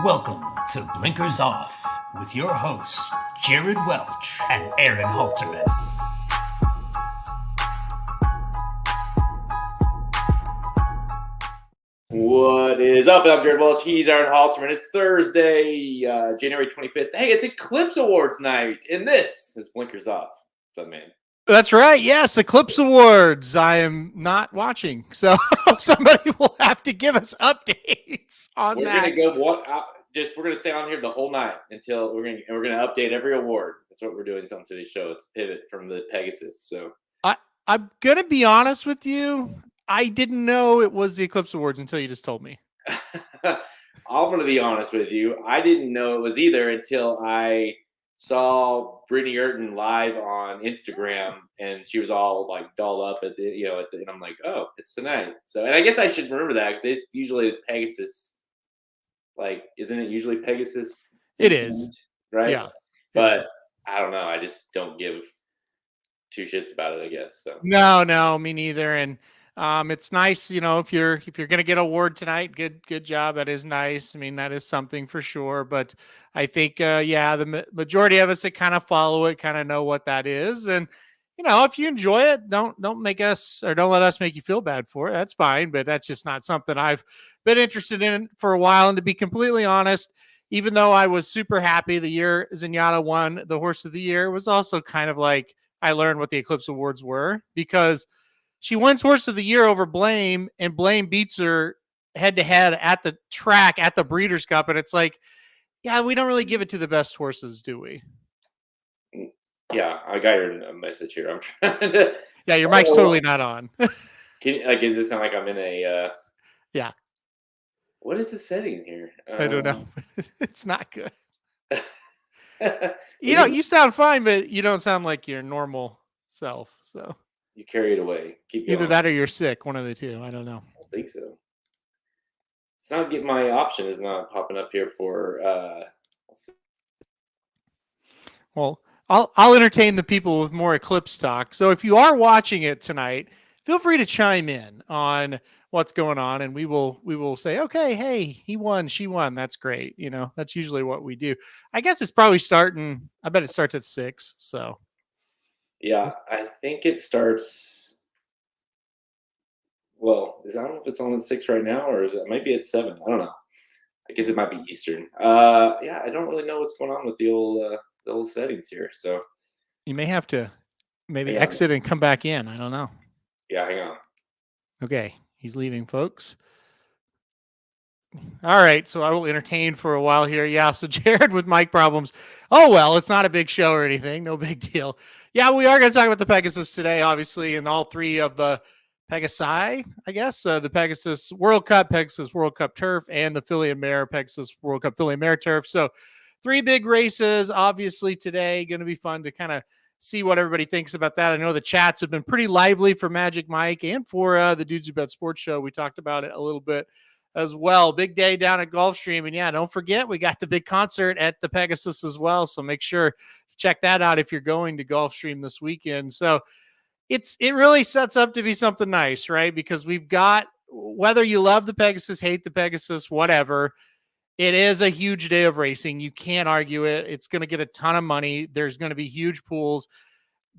Welcome to Blinkers Off with your hosts, Jared Welch and Aaron Halterman. What is up? I'm Jared Welch. He's Aaron Halterman. It's Thursday, January 25th. Hey, it's Eclipse Awards night, and this is Blinkers Off. What's up, man? That's right. Yes, Eclipse Awards. I am not watching, so somebody will have to give us updates on that. We're gonna stay on here the whole night until we're gonna update every award. That's what we're doing on today's show. It's pivot from the Pegasus. So I'm gonna be honest with you. I didn't know it was the Eclipse Awards until you just told me. I'm gonna be honest with you. I didn't know it was either until I saw Brittany Urton live on Instagram, and she was all like dolled up at and I'm like, oh, it's tonight. So, and I guess I should remember that because it's usually Pegasus. Like, isn't it usually Pegasus? It is, right? Yeah, but I don't know. I just don't give two shits about it, I guess. So no, me neither. And it's nice, if you're gonna get an award tonight, good job. That is nice. I mean, that is something for sure. But I think, the majority of us that kind of follow it kind of know what that is. And if you enjoy it, don't make us, or don't let us make you feel bad for it. That's fine, but that's just not something I've been interested in for a while. And to be completely honest, even though I was super happy the year Zenyatta won the Horse of the Year, it was also kind of like I learned what the Eclipse Awards were, because she wins Horse of the Year over Blame, and Blame beats her head to head at the track at the Breeders' Cup. And it's like, yeah, we don't really give it to the best horses, do we? Yeah, I got your message here. I'm trying to. Yeah, your mic's totally not on. Does this sound like I'm in a? Yeah. What is the setting here? I don't know. It's not good. You sound fine, but you don't sound like your normal self. So you carry it away. Keep going. Either that or you're sick. One of the two. I don't know. I don't think so. It's not getting, my option is not popping up here for. Let's see. Well, I'll entertain the people with more Eclipse talk. So if you are watching it tonight, feel free to chime in on what's going on, and we will say, okay, hey, he won, she won. That's great. That's usually what we do. I guess it's probably starting. I bet it starts at 6. So yeah, I think it starts. Well, I don't know if it's on at 6 right now, or is it maybe at 7? I don't know. I guess it might be Eastern. Yeah, I don't really know what's going on with the old settings here. So you may have to exit and come back in. I don't know. Yeah, hang on. Okay, he's leaving, folks. All right, so I will entertain for a while here. Yeah, so Jared with mic problems. Oh, well, it's not a big show or anything. No big deal. Yeah, we are going to talk about the Pegasus today, obviously, and all three of the Pegasi, I guess. The Pegasus World Cup, Pegasus World Cup Turf, and the Filly and Mare Pegasus World Cup Filly and Mare Turf. So 3 big races, obviously, today. Going to be fun to kind of see what everybody thinks about that. I know the chats have been pretty lively for Magic Mike and for the Dudes Who Bet Sports Show. We talked about it a little bit as well. Big day down at Gulfstream. And yeah, don't forget, we got the big concert at the Pegasus as well. So make sure to check that out if you're going to Gulfstream this weekend. So it really sets up to be something nice, right? Because we've got, whether you love the Pegasus, hate the Pegasus, whatever, it is a huge day of racing. You can't argue it. It's going to get a ton of money. There's going to be huge pools.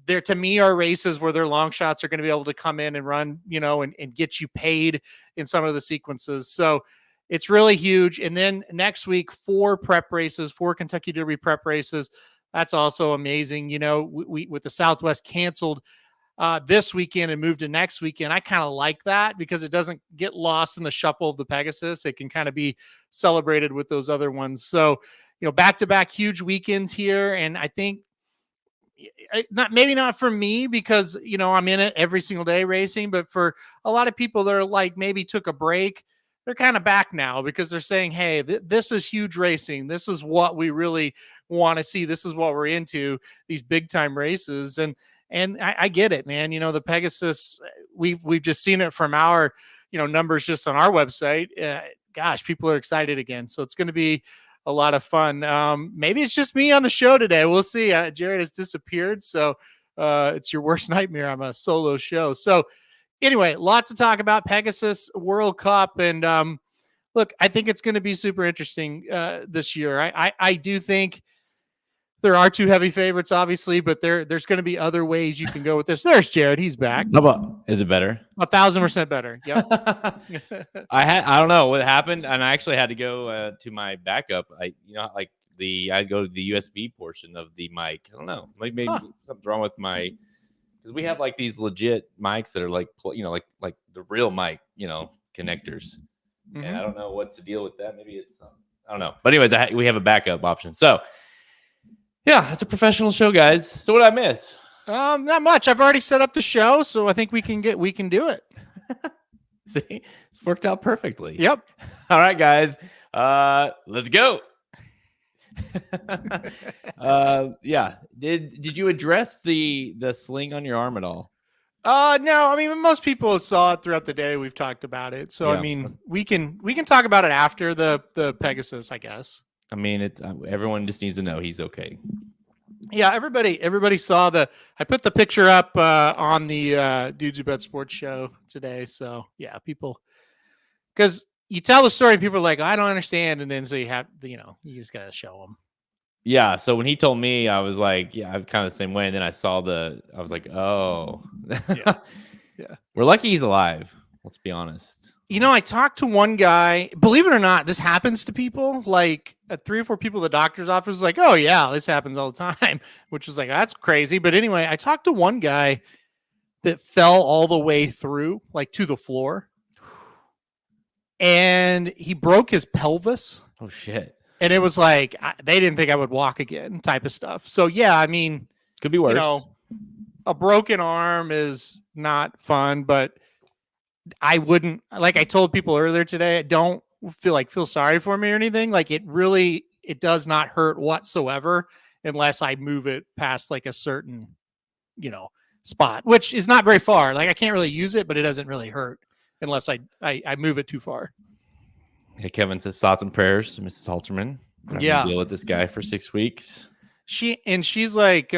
There, to me, are races where their long shots are going to be able to come in and run, and get you paid in some of the sequences. So it's really huge. And then next week, 4 prep races, 4 Kentucky Derby prep races. That's also amazing. We with the Southwest canceled this weekend and moved to next weekend. I kind of like that because it doesn't get lost in the shuffle of the Pegasus. It can kind of be celebrated with those other ones. So, back-to-back huge weekends here. And I think maybe not for me because, I'm in it every single day racing, but for a lot of people that are like, maybe took a break, they're kind of back now because they're saying, hey, this is huge racing. This is what we really want to see. This is what we're into, these big time races. And I get it, man. The Pegasus, we've just seen it from our, numbers just on our website. Gosh, people are excited again. So it's going to be a lot of fun. Maybe it's just me on the show today. We'll see. Jared has disappeared. So it's your worst nightmare. I'm a solo show. So anyway, lots to talk about Pegasus World Cup. And look, I think it's going to be super interesting this year. I do think there are two heavy favorites, obviously, but there's going to be other ways you can go with this. There's Jared. He's back. How about, is it better? 1,000% better. Yep. I don't know what happened, and I actually had to go to my backup. I'd go to the USB portion of the mic. I don't know, maybe something's wrong with my, because we have like these legit mics that are like like the real mic connectors, and I don't know what's the deal with that. Maybe it's I don't know, but anyways, we have a backup option. So yeah, it's a professional show, guys. So what did I miss? Not much. I've already set up the show, so I think we can do it. See, it's worked out perfectly. Yep. All right, guys. Let's go. Yeah. Did you address the sling on your arm at all? No. I mean, most people saw it throughout the day. We've talked about it, so Yeah. I mean, we can talk about it after the Pegasus, I guess. I mean, it's everyone just needs to know he's okay. Yeah, everybody saw I put the picture up on the Dudes Who Bet Sports show today. So yeah, people, because you tell the story, and people are like, I don't understand, and then so you have you just gotta show them. Yeah. So when he told me, I was like, yeah, I'm kind of the same way. And then I was like, oh, Yeah. We're lucky he's alive. Let's be honest. I talked to one guy, believe it or not, this happens to people, like 3 or 4 people at the doctor's office was like, oh yeah, this happens all the time, which was like, that's crazy. But anyway, I talked to one guy that fell all the way through, like to the floor, and he broke his pelvis. Oh shit. And it was like, they didn't think I would walk again type of stuff. So yeah, I mean, Could be worse. A broken arm is not fun, but I wouldn't, like I told people earlier today, don't feel sorry for me or anything. Like it does not hurt whatsoever unless I move it past like a certain, spot, which is not very far. Like I can't really use it, but it doesn't really hurt unless I move it too far. Hey, Kevin says thoughts and prayers to Mrs. Halterman. Yeah. Deal with this guy for 6 weeks. She's like,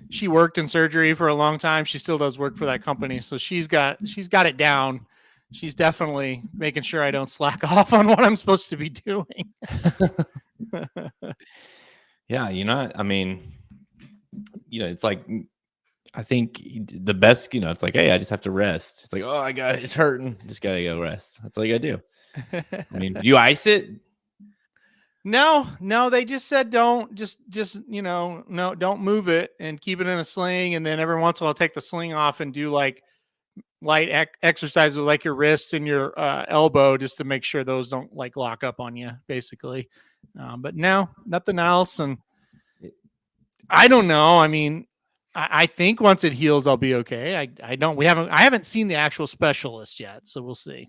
she worked in surgery for a long time. She still does work for that company. So she's got it down. She's definitely making sure I don't slack off on what I'm supposed to be doing. Yeah. I mean, it's like, I think the best, it's like, hey, I just have to rest. It's like, oh, it's hurting. Just got to go rest. That's all you got to do. I mean, do you ice it? No, they just said don't no, don't move it and keep it in a sling. And then every once in a while, take the sling off and do like light exercise with like your wrist and your elbow, just to make sure those don't like lock up on you, basically. But no, nothing else. And I don't know. I mean, I think once it heals, I'll be okay. I haven't seen the actual specialist yet, so we'll see.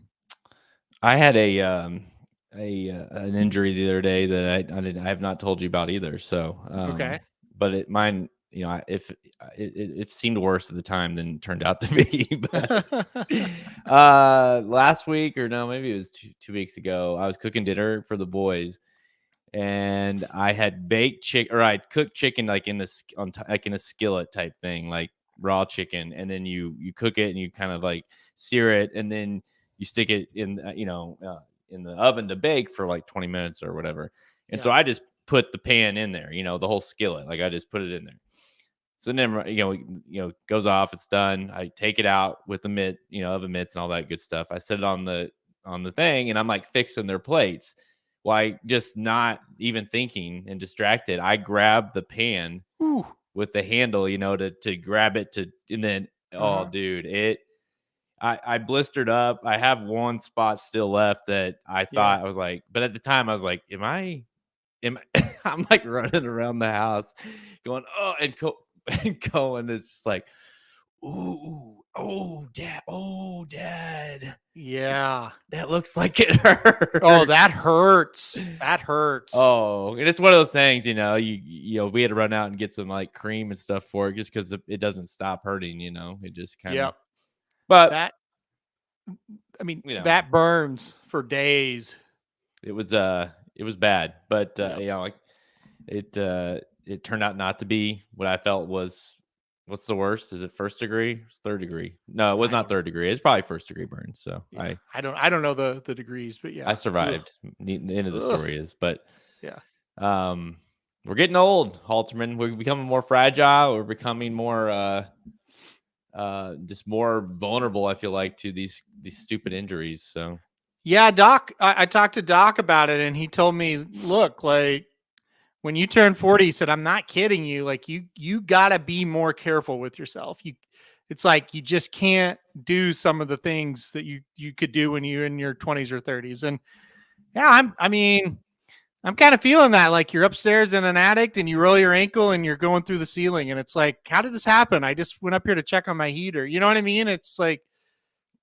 I had an injury the other day that I have not told you about either. So okay, but it seemed worse at the time than it turned out to be. But last week, or no, maybe it was 2 weeks ago, I was cooking dinner for the boys, and I had baked chicken, or I'd cooked chicken like in a skillet type thing, like raw chicken, and then you cook it and you kind of like sear it, and then you stick it in in the oven to bake for like 20 minutes or whatever. And so I just put the pan in there, the whole skillet. Like I just put it in there. So then, goes off, it's done. I take it out with the oven mitts and all that good stuff. I set it on the thing, and I'm like fixing their plates. Well, I just not even thinking and distracted, I grabbed the pan with the handle, to grab it and then, oh dude, I blistered up. I have one spot still left that I thought I was like, but at the time I was like, I'm like running around the house going, oh, and Cohen is just like, dad. Yeah. That looks like it hurts. Oh, that hurts. That hurts. Oh, and it's one of those things, we had to run out and get some like cream and stuff for it just because it doesn't stop hurting, it just kind of. But that burns for days. It was bad, but it turned out not to be what I felt was What's the worst? Is it first degree? It's third degree. No, it was not third degree. It's probably first degree burns. So yeah, I don't know the degrees, but yeah, I survived. The end of the Ugh. story is, but yeah. We're getting old, Halterman. We're becoming more fragile. We're becoming more just more vulnerable, I feel like, to these stupid injuries. So Yeah, Doc, I talked to Doc about it, and he told me, look, like when you turn 40, he said, I'm not kidding you. Like you gotta be more careful with yourself. It's like you just can't do some of the things that you could do when you're in your 20s or 30s. And yeah, I'm kind of feeling that. Like you're upstairs in an attic and you roll your ankle and you're going through the ceiling, and it's like, how did this happen? I just went up here to check on my heater. You know what I mean? It's like,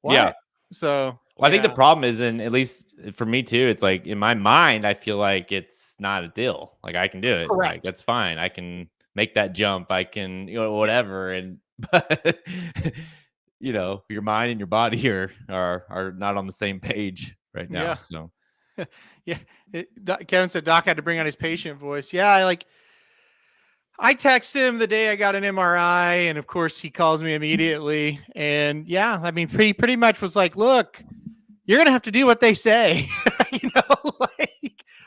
what? Yeah. So well, I think the problem is, in at least for me too, it's like in my mind, I feel like it's not a deal. Like I can do it. Correct. Like that's fine. I can make that jump. I can, whatever. And but your mind and your body are not on the same page right now. Yeah. So yeah. Kevin said Doc had to bring out his patient voice. Yeah, I text him the day I got an MRI, and of course he calls me immediately. And yeah, I mean, pretty much was like, look, you're gonna have to do what they say.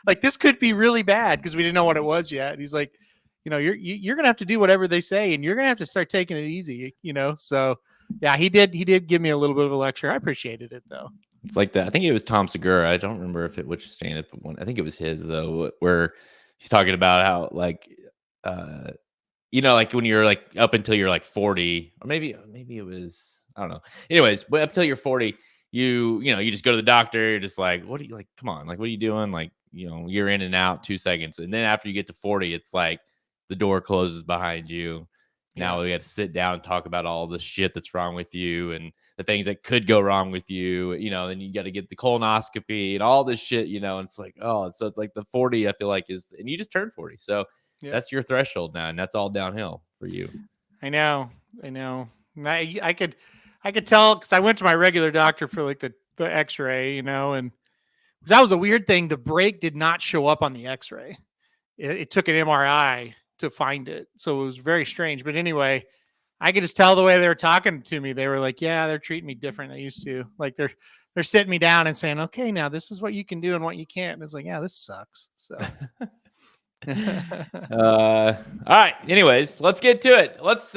like this could be really bad, because we didn't know what it was yet. And he's like, you're gonna have to do whatever they say, and you're gonna have to start taking it easy. So yeah, he did give me a little bit of a lecture. I appreciated it though. it's like that. I think it was Tom Segura. I don't remember which stand-up one. I think it was his though, where he's talking about how like like when you're like up until you're like 40, or maybe it was, I don't know. Anyways, but up until you're 40, you just go to the doctor. You're just like, what do you like? Come on, like what are you doing? Like you're in and out 2 seconds, and then after you get to 40, it's like the door closes behind you. Now we got to sit down and talk about all the shit that's wrong with you and the things that could go wrong with you. Then you got to get the colonoscopy and all this shit. And it's like, so it's like the 40, I feel like and you just turned 40, so. Yeah. That's your threshold now, and that's all downhill for you. I know. I could tell, because I went to my regular doctor for like the X-ray, and that was a weird thing. The break did not show up on the X-ray. It took an MRI to find it, so it was very strange. But anyway, I could just tell the way they were talking to me. They were like, "Yeah, they're treating me different than they used to. Like they're sitting me down and saying, okay, now this is what you can do and what you can't." And it's like, yeah, this sucks. So. All right, anyways, let's get to it. Let's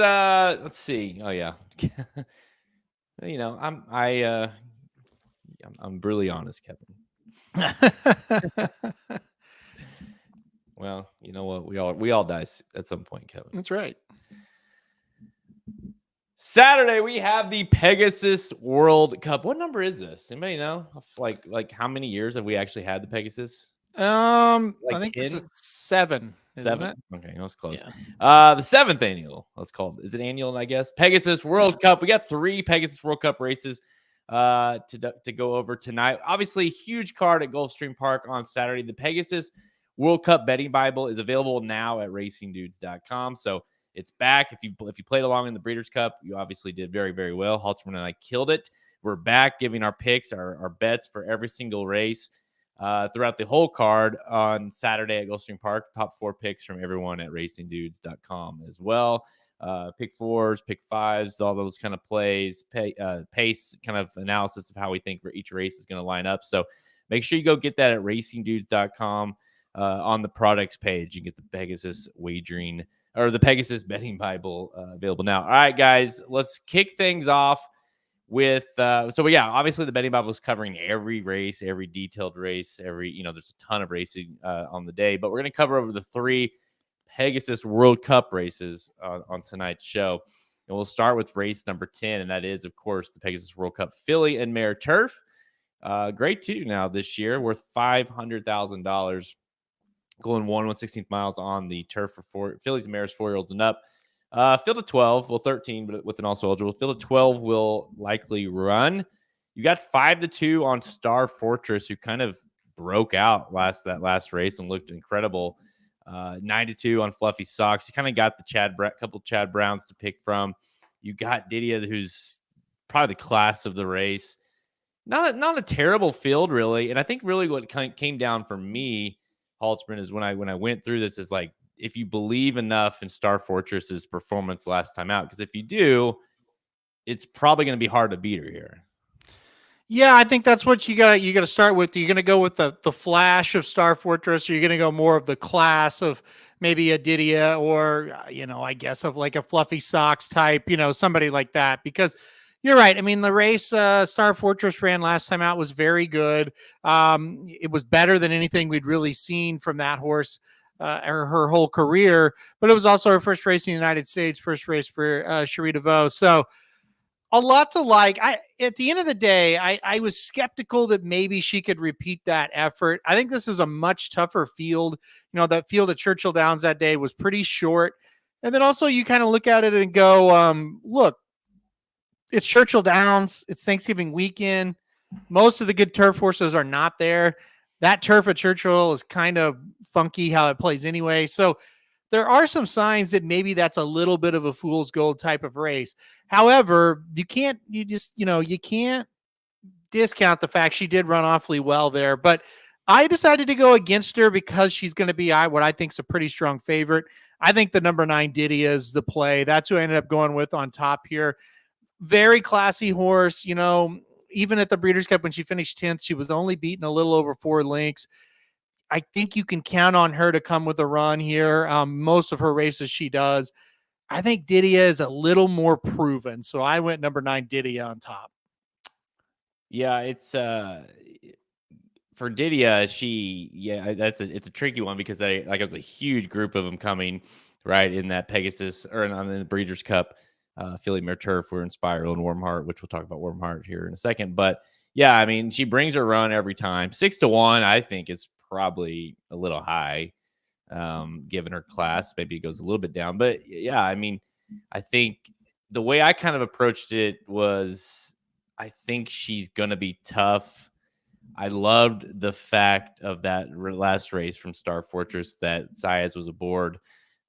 see. Oh yeah. I'm brutally honest, Kevin. Well, you know what, we all die at some point, Kevin. That's right. Saturday we have the Pegasus World Cup. What number is this? Anybody know? Like how many years have we actually had the Pegasus? I think it's 7. 7. Okay, that was close. Yeah. The 7th annual. Let's call it. Is it annual? I guess Pegasus World Cup. We got 3 Pegasus World Cup races to go over tonight. Obviously, huge card at Gulfstream Park on Saturday. The Pegasus World Cup betting Bible is available now at racingdudes.com. So it's back. If you played along in the Breeders' Cup, you obviously did very, very well. Halterman and I killed it. We're back giving our picks, our bets for every single race. Throughout the whole card on Saturday at Gulfstream Park. Top 4 picks from everyone at racingdudes.com as well. Pick 4s, pick 5s, all those kind of plays, pace kind of analysis of how we think each race is going to line up. So make sure you go get that at racingdudes.com on the products page. You can get the Pegasus wagering or the Pegasus betting Bible available now. All right, guys, let's kick things off with obviously the betting Bible is covering every race, every detailed race, there's a ton of racing on the day, but we're going to cover over the 3 Pegasus World Cup races on tonight's show. And we'll start with race number 10, and that is, of course, the Pegasus World Cup Filly and Mare Turf. Grade 2 now this year, worth $500,000, going 1/116th miles on the turf for fillies and mares, 4-year-olds and up. Field of 12, 13, but with an also eligible. Field of 12 will likely run. You got 5-2 on Star Fortress, who kind of broke out that last race and looked incredible. 9-2 on Fluffy Socks. You kind of got the couple Chad Browns to pick from. You got Didia, who's probably the class of the race. Not a terrible field, really. And I think really what came down for me, Haltzman, is when I went through this is like, if you believe enough in Star Fortress's performance last time out. Because if you do, it's probably going to be hard to beat her here. Yeah, I think that's what you got to start with. You're going to go with the flash of Star Fortress, or you're going to go more of the class of maybe a Didia, or I guess of like a Fluffy Socks type, somebody like that. Because you're right. I mean, the race Star Fortress ran last time out was very good. It was better than anything we'd really seen from that horse her whole career. But it was also her first race in the United States, first race for Cherie DeVaux. So a lot to like. At the end of the day, I was skeptical that maybe she could repeat that effort. I think this is a much tougher field. That field at Churchill Downs that day was pretty short. And then also you kind of look at it and go, look, it's Churchill Downs. It's Thanksgiving weekend. Most of the good turf horses are not there. That turf at Churchill is kind of funky how it plays anyway. So there are some signs that maybe that's a little bit of a fool's gold type of race. However, you can't discount the fact she did run awfully well there. But I decided to go against her because she's going to be what I think is a pretty strong favorite. I think the number 9 Didia is the play. That's who I ended up going with on top here. Very classy horse. Even at the Breeders' Cup when she finished 10th, she was only beaten a little over 4 lengths. I think you can count on her to come with a run here. Most of her races she does. I think Didia is a little more proven. So I went number 9 Didia on top. Yeah, it's for Didia, it's a tricky one because it was a huge group of them coming right in that Pegasus or in the Breeders' Cup. Philly Mare Turf, we're in Spiral and Warm Heart, which we'll talk about Warm Heart here in a second. But yeah, I mean, she brings her run every time. 6-1, I think, is probably a little high, given her class. Maybe it goes a little bit down. But yeah, I mean, I think the way I kind of approached it was I think she's going to be tough. I loved the fact of that last race from Star Fortress that Saez was aboard.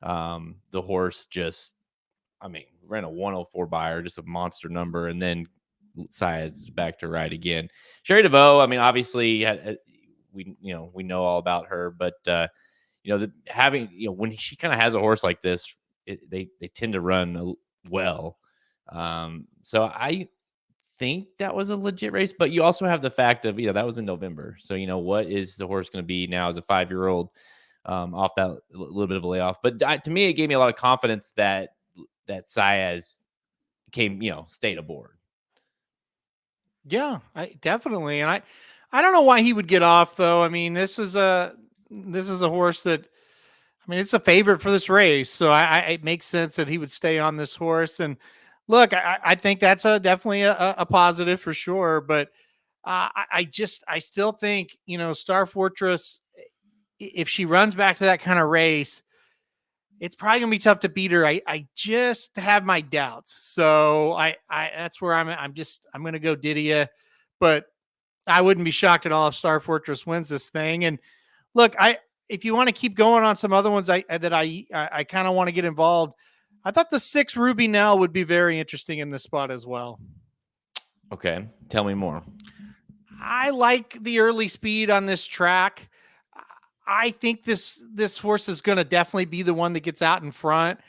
The horse just, ran a 104 by her, just a monster number. And then Saez is back to ride again. Cherie DeVaux, obviously we know all about her, but when she kind of has a horse like this, they tend to run well. So I think that was a legit race, but you also have the fact of, that was in November. So, what is the horse going to be now as a 5-year-old off that little bit of a layoff? But to me, it gave me a lot of confidence that Saez stayed aboard. Yeah, definitely. And I don't know why he would get off though. I mean, this is a horse that, it's a favorite for this race. So it makes sense that he would stay on this horse. And look, I think that's definitely a positive for sure. But I still think, Star Fortress, if she runs back to that kind of race, it's probably gonna be tough to beat her. I just have my doubts. So I that's where I'm gonna go Didia, but I wouldn't be shocked at all if Star Fortress wins this thing. And look, if you want to keep going on some other ones I kind of want to get involved, I thought the 6 Ruby Nell would be very interesting in this spot as well. Okay, tell me more. I like the early speed on this track. I think this horse is going to definitely be the one that gets out in front.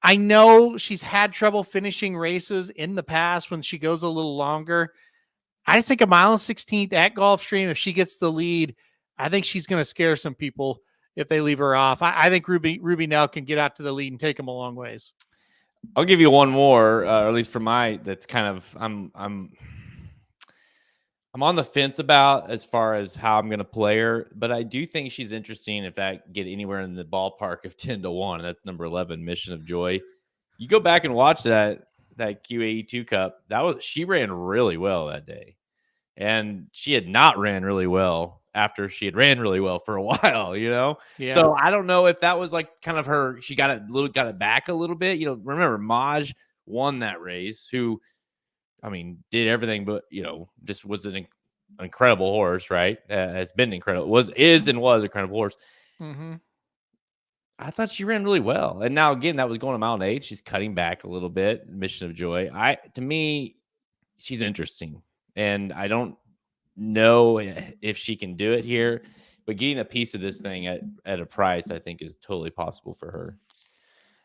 I know she's had trouble finishing races in the past when she goes a little longer. I just think 1 16th at Gulfstream, if she gets the lead, I think she's going to scare some people if they leave her off. I think Ruby Nell can get out to the lead and take them a long ways. I'll give you one more, or at least for that's kind of, I'm on the fence about as far as how I'm going to play her, but I do think she's interesting if that get anywhere in the ballpark of 10-1. That's number 11, Mission of Joy. You go back and watch that QAE2 Cup. She ran really well that day, and she had not ran really well after she had ran really well for a while, Yeah. So I don't know if that was like kind of her. She got it back a little bit. Remember Maj won that race, who, did everything, but just was an incredible horse, right? Has been incredible. Was an incredible horse. Mm-hmm. I thought she ran really well, and now again that was going 1:08. She's cutting back a little bit. Mission of Joy. To me, she's interesting, and I don't know if she can do it here. but getting a piece of this thing at a price, I think, is totally possible for her.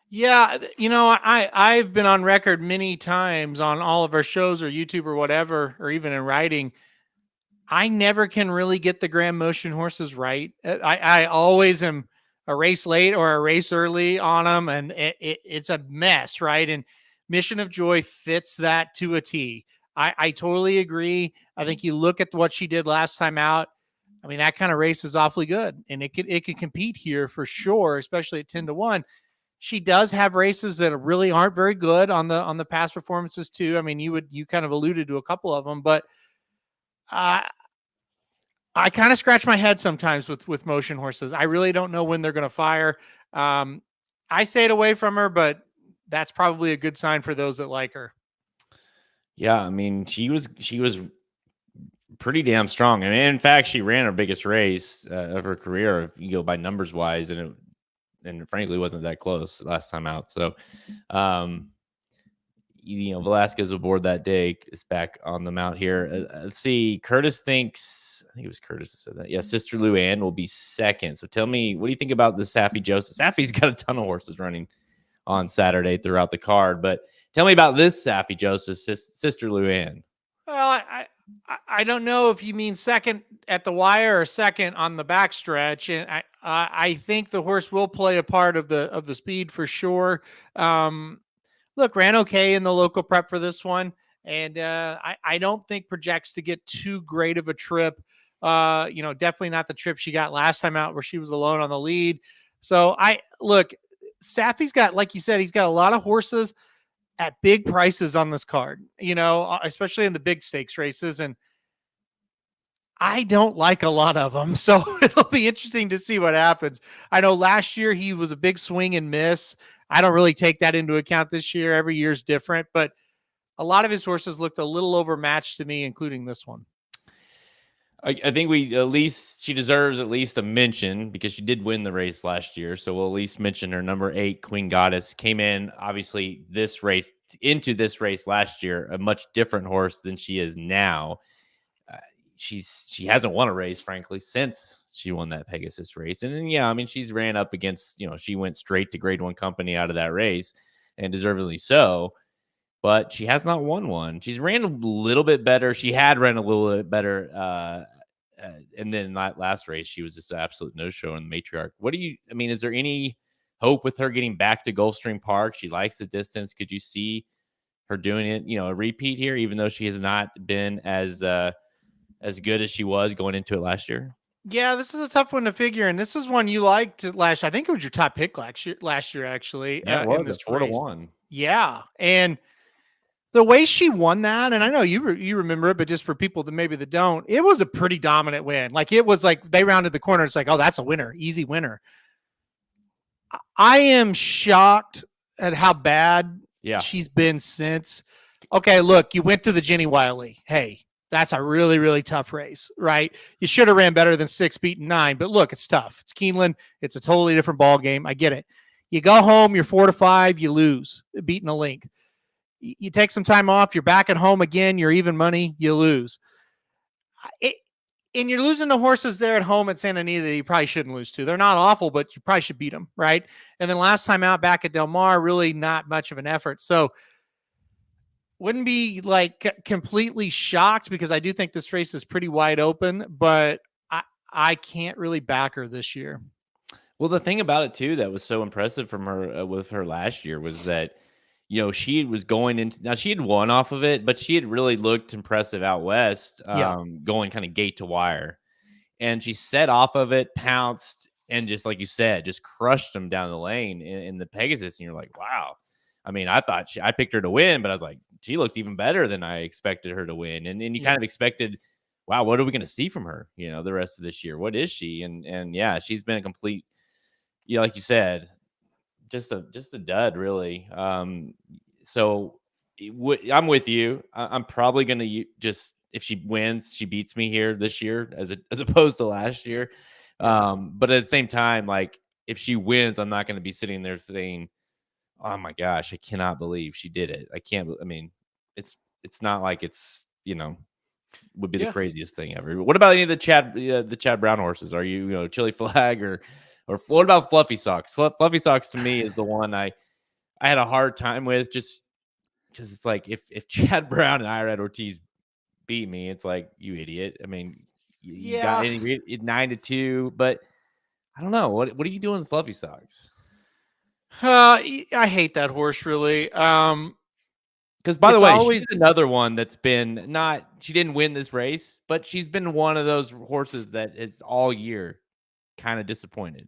Yeah, I've been on record many times on all of our shows or YouTube or whatever, or even in writing. I never can really get the Grand Motion horses right. I always am a race late or a race early on them, and it's a mess, right? And Mission of Joy fits that to a T. I totally agree. I think you look at what she did last time out. I mean, that kind of race is awfully good, and it could compete here for sure, especially at 10-1. She does have races that really aren't very good on the past performances too. I mean, you kind of alluded to a couple of them, but I kind of scratch my head sometimes with motion horses. I really don't know when they're going to fire. I stayed away from her, but that's probably a good sign for those that like her. Yeah, I mean, she was pretty damn strong, and in fact, she ran her biggest race of her career, if you go by numbers wise, and frankly wasn't that close last time out. So, Velasquez aboard that day is back on the mount here. Let's see. Curtis thinks, I think it was Curtis that said that. Yeah, Sister Luann will be second. So tell me, what do you think about the Safi Joseph? Safi's got a ton of horses running on Saturday throughout the card, but tell me about this Safi Joseph, Sister Luann. Well, I don't know if you mean second at the wire or second on the backstretch, and I think the horse will play a part of the speed for sure. Look, ran okay in the local prep for this one, and I don't think projects to get too great of a trip. Definitely not the trip she got last time out where she was alone on the lead. So Safi's got, like you said, he's got a lot of horses at big prices on this card, especially in the big stakes races. And I don't like a lot of them. So it'll be interesting to see what happens. I know last year he was a big swing and miss. I don't really take that into account this year. Every year's different, but a lot of his horses looked a little overmatched to me, including this one. I think she deserves at least a mention because she did win the race last year. So we'll at least mention her number 8, Queen Goddess, came in obviously into this race last year, a much different horse than she is now. She hasn't won a race, frankly, since she won that Pegasus race. And then, yeah, I mean, she's ran up against, she went straight to Grade 1 company out of that race, and deservedly so. But she has not won one. She's ran a little bit better. She had ran a little bit better. And then that last race, she was just an absolute no-show in the Matriarch. Is there any hope with her getting back to Gulfstream Park? She likes the distance. Could you see her doing it, a repeat here, even though she has not been as good as she was going into it last year? Yeah, this is a tough one to figure, and this is one you liked last year. I think it was your top pick last year actually. Yeah, it was in this 4-1. Yeah, and the way she won that, and I know you remember it, but just for people that don't, it was a pretty dominant win. Like, it was like they rounded the corner. It's like, oh, that's a winner, easy winner. I am shocked at how bad she's been since. Okay, look, you went to the Jenny Wiley. Hey, that's a really, really tough race, right? You should have ran better than 6 beating 9, but look, it's tough. It's Keeneland. It's a totally different ball game. I get it. You go home, you're 4-5, you lose, beating a length. You take some time off, you're back at home again, you're even money, you lose. And you're losing the horses there at home at Santa Anita that you probably shouldn't lose to. They're not awful, but you probably should beat them, right? And then last time out back at Del Mar, really not much of an effort. So wouldn't be like completely shocked because I do think this race is pretty wide open, but I can't really back her this year. Well, the thing about it too that was so impressive from her with her last year was that she was going into, now she had won off of it, but she had really looked impressive out west, going kind of gate to wire, and she set off of it, pounced, and just like you said, just crushed them down the lane in the Pegasus. And you're like, wow. I mean, I picked her to win, but I was like, she looked even better than I expected her to win. And you kind of expected, wow, what are we going to see from her? The rest of this year, what is she? And yeah, she's been a complete, like you said, just a dud, really. So I'm with you. I'm probably going to just, if she wins, she beats me here this year as opposed to last year. But at the same time, like, if she wins, I'm not going to be sitting there saying, oh my gosh, I cannot believe she did it. I mean, it's not like it's, would be the Yeah. craziest thing ever. What about any of the Chad Brown horses? Are you Chili Flag or what about Fluffy Socks? Fluffy Socks to me is the one I had a hard time with, just because it's like if Chad Brown and Irad Ortiz beat me, it's like, you idiot. I mean, you got Yeah. any 9-2, but I don't know. What are you doing with Fluffy Socks? I hate that horse really. Because, by the It's way, always she's another one that's been she didn't win this race, but she's been one of those horses that is all year kind of disappointed.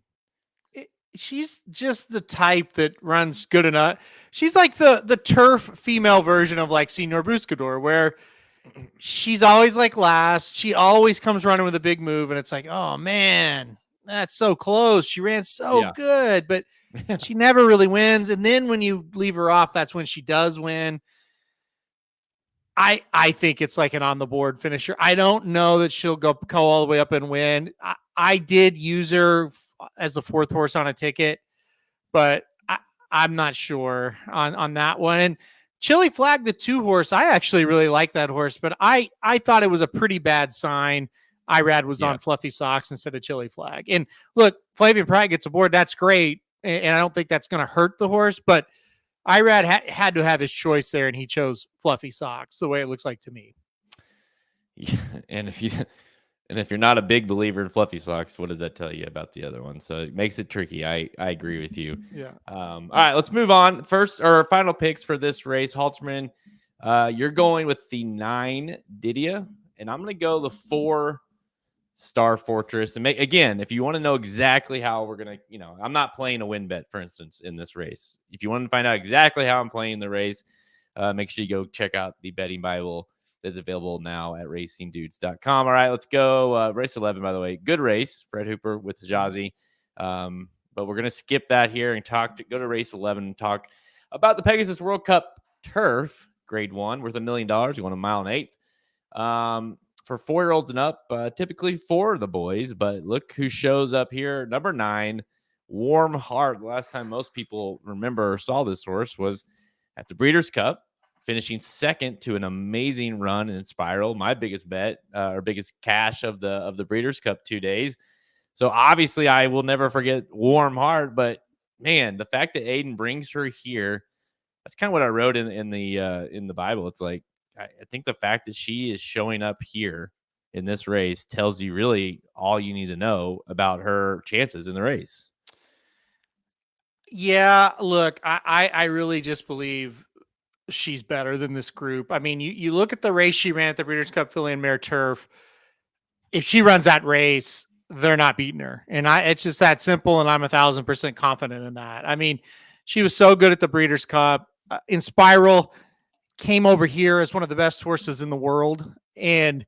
she's just the type that runs good enough. She's like the turf female version of like Senior Buscador, where she's always like last. She always comes running with a big move, and it's like, oh man, that's so close. She ran so good, but she never really wins. And then when you leave her off, that's when she does win. I think it's like an on the board finisher. I don't know that she'll go all the way up and win. I did use her as the fourth horse on a ticket, but I'm not sure on that one. And Chili Flag, the 2 horse, I actually really like that horse, but I thought it was a pretty bad sign. Irad was on Fluffy Socks instead of Chili Flag. And look, Flavian Pratt gets aboard. That's great. And I don't think that's going to hurt the horse, but Irad had to have his choice there, and he chose Fluffy Socks, the way it looks like to me. Yeah, and if you're not a big believer in Fluffy Socks, what does that tell you about the other one? So it makes it tricky. I agree with you. Yeah. All right, let's move on. First, or final picks for this race, Halterman. You're going with the 9 Didia, and I'm going to go the 4 Star Fortress. And again, if you want to know exactly how we're going to, I'm not playing a win bet, for instance, in this race. If you want to find out exactly how I'm playing the race, make sure you go check out the betting Bible that's available now at racingdudes.com. All right, let's go. Race 11, by the way. Good race. Fred Hooper with Tajazi. But we're going to skip that here and go to race 11 and talk about the Pegasus World Cup Turf, grade 1, worth $1 million. You want a 1.8 miles. For 4-year-olds and up, typically for the boys, but look who shows up here. Number 9, Warm Heart. The last time most people remember or saw this horse was at the Breeders' Cup, finishing second to an amazing run in Spiral. My biggest bet, or biggest cash of the Breeders' Cup 2 days. So obviously I will never forget Warm Heart, but man, the fact that Aiden brings her here, that's kind of what I wrote in the Bible. It's like, I think the fact that she is showing up here in this race tells you really all you need to know about her chances in the race. Yeah, look, I really just believe she's better than this group. I mean, you look at the race she ran at the Breeders' Cup Filly and Mare Turf. If she runs that race, they're not beating her. And it's just that simple, and I'm 1,000% confident in that. I mean, she was so good at the Breeders' Cup. In Spiral, came over here as one of the best horses in the world, and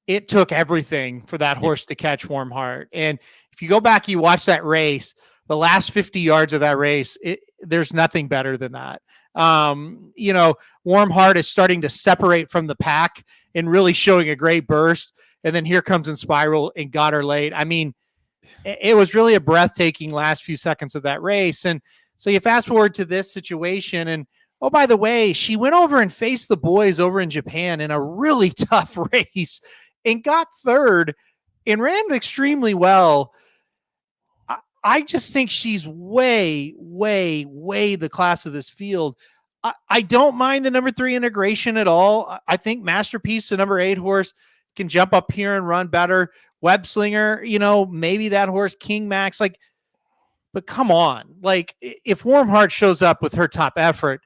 it took everything for that horse to catch Warm Heart. And if you go back, you watch that race, the last 50 yards of that race, there's nothing better than that. Warm Heart is starting to separate from the pack and really showing a great burst. And then here comes in Spiral and got her late. I mean, it was really a breathtaking last few seconds of that race. And so you fast forward to this situation, and oh, by the way, she went over and faced the boys over in Japan in a really tough race and got third and ran extremely well. I just think she's way, way, way the class of this field. I don't mind the number 3 integration at all. I think Masterpiece, the number 8 horse, can jump up here and run better. Web Slinger, maybe that horse, King Max, but come on. Like, if Warm Heart shows up with her top effort,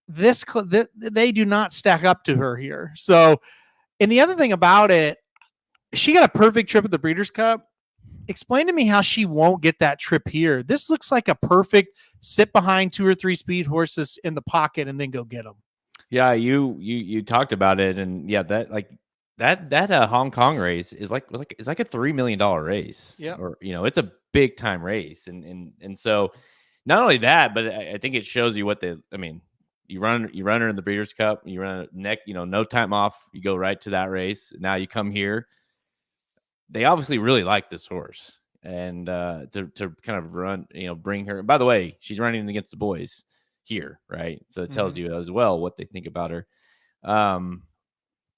they do not stack up to her here. So, and the other thing about it, she got a perfect trip at the Breeders' Cup. Explain to me how she won't get that trip here. This looks like a perfect sit behind 2 or 3 speed horses in the pocket and then go get them. Yeah, you talked about it, and yeah, that Hong Kong race is like a $3 million race. Yeah, or it's a big time race, and so not only that, but I think it shows you what you run her in the Breeders' Cup, you run no time off, you go right to that race. Now you come here. They obviously really like this horse, and to kind of run, bring her. By the way, she's running against the boys here, right? So it tells you as well what they think about her.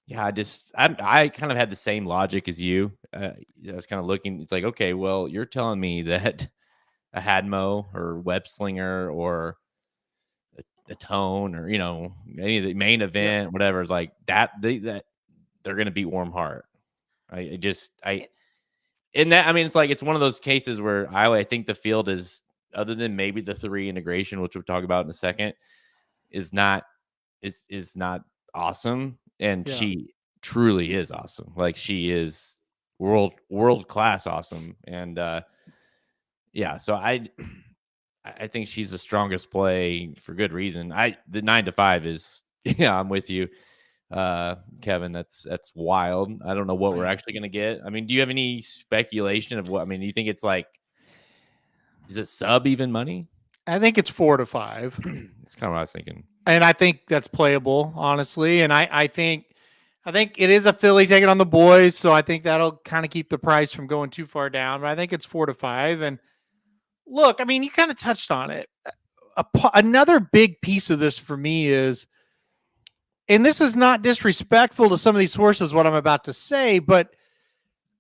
Yeah, I kind of had the same logic as you. I was kind of looking. It's like, okay, well, you're telling me that a Hadmo or web slinger or a tone or any of the main event, whatever, like that they're gonna beat Warm Heart. In that, I mean, it's like it's one of those cases where I think the field is, other than maybe the 3 integration, which we'll talk about in a second, is not awesome, and she truly is awesome. Like, she is world class awesome, and so I think she's the strongest play for good reason. The 9 to 5 is I'm with you, Kevin. That's wild. I don't know what we're actually gonna get. I mean, do you have any speculation of what? I mean, do you think it's like, is it sub even money? I think it's 4 to 5. That's kind of what I was thinking. And I think that's playable, honestly. And I think it is a Philly taking on the boys, so I think that'll kind of keep the price from going too far down. But I think it's 4 to 5. And look, I mean, you kind of touched on it. Another big piece of this for me is, and this is not disrespectful to some of these horses, what I'm about to say, but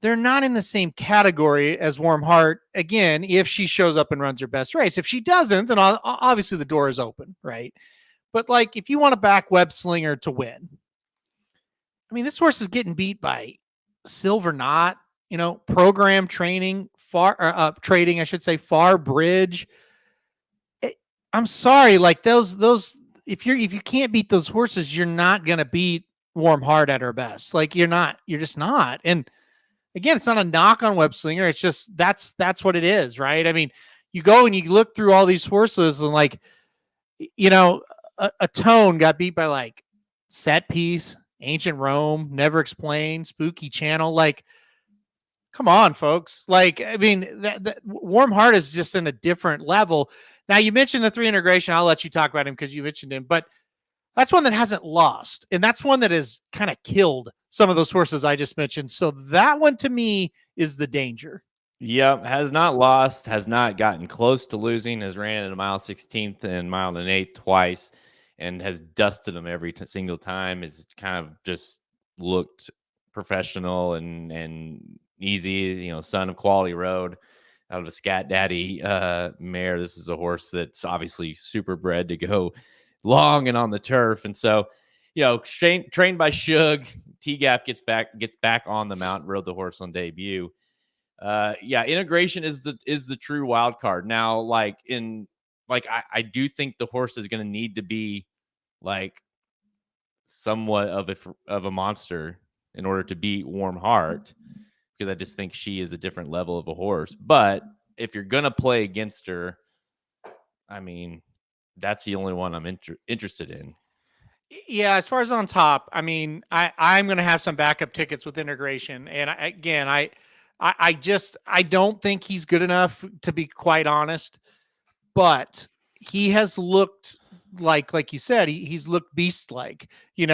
they're not in the same category as Warm Heart. Again, if she shows up and runs her best race. If she doesn't, then obviously the door is open, right? But like, if you want to back Web Slinger to win, I mean, this horse is getting beat by Silver Knot, program training, trading, I should say, Far Bridge. I'm sorry, like those. If you can't beat those horses, you're not going to beat Warm Heart at her best. Like, you're just not. And again, it's not a knock on Web Slinger. It's just that's what it is, right? I mean, you go and you look through all these horses, and like, a Tone got beat by like Set Piece, Ancient Rome, Never Explained, Spooky Channel. Like, come on, folks. Like, I mean, that Warm Heart is just in a different level. Now, you mentioned the 3 integration. I'll let you talk about him because you mentioned him, but that's one that hasn't lost. And that's one that has kind of killed some of those horses I just mentioned. So that one to me is the danger. Yep. Has not lost, has not gotten close to losing, has ran at a mile 16th and mile and an eighth twice, and has dusted them every single time. Is kind of just looked professional and easy, son of Quality Road out of a Scat Daddy mare. This is a horse that's obviously super bred to go long and on the turf. And so, trained by Shug, T-Gaff gets back on the mount, rode the horse on debut. Integration is the true wild card. Now, I do think the horse is going to need to be like somewhat of a monster in order to beat Warm Heart, because I just think she is a different level of a horse. But if you're going to play against her, I mean, that's the only one I'm interested in. Yeah, as far as on top, I mean, I'm going to have some backup tickets with integration. And I don't think he's good enough, to be quite honest. But he has looked like you said, he's looked beast-like, But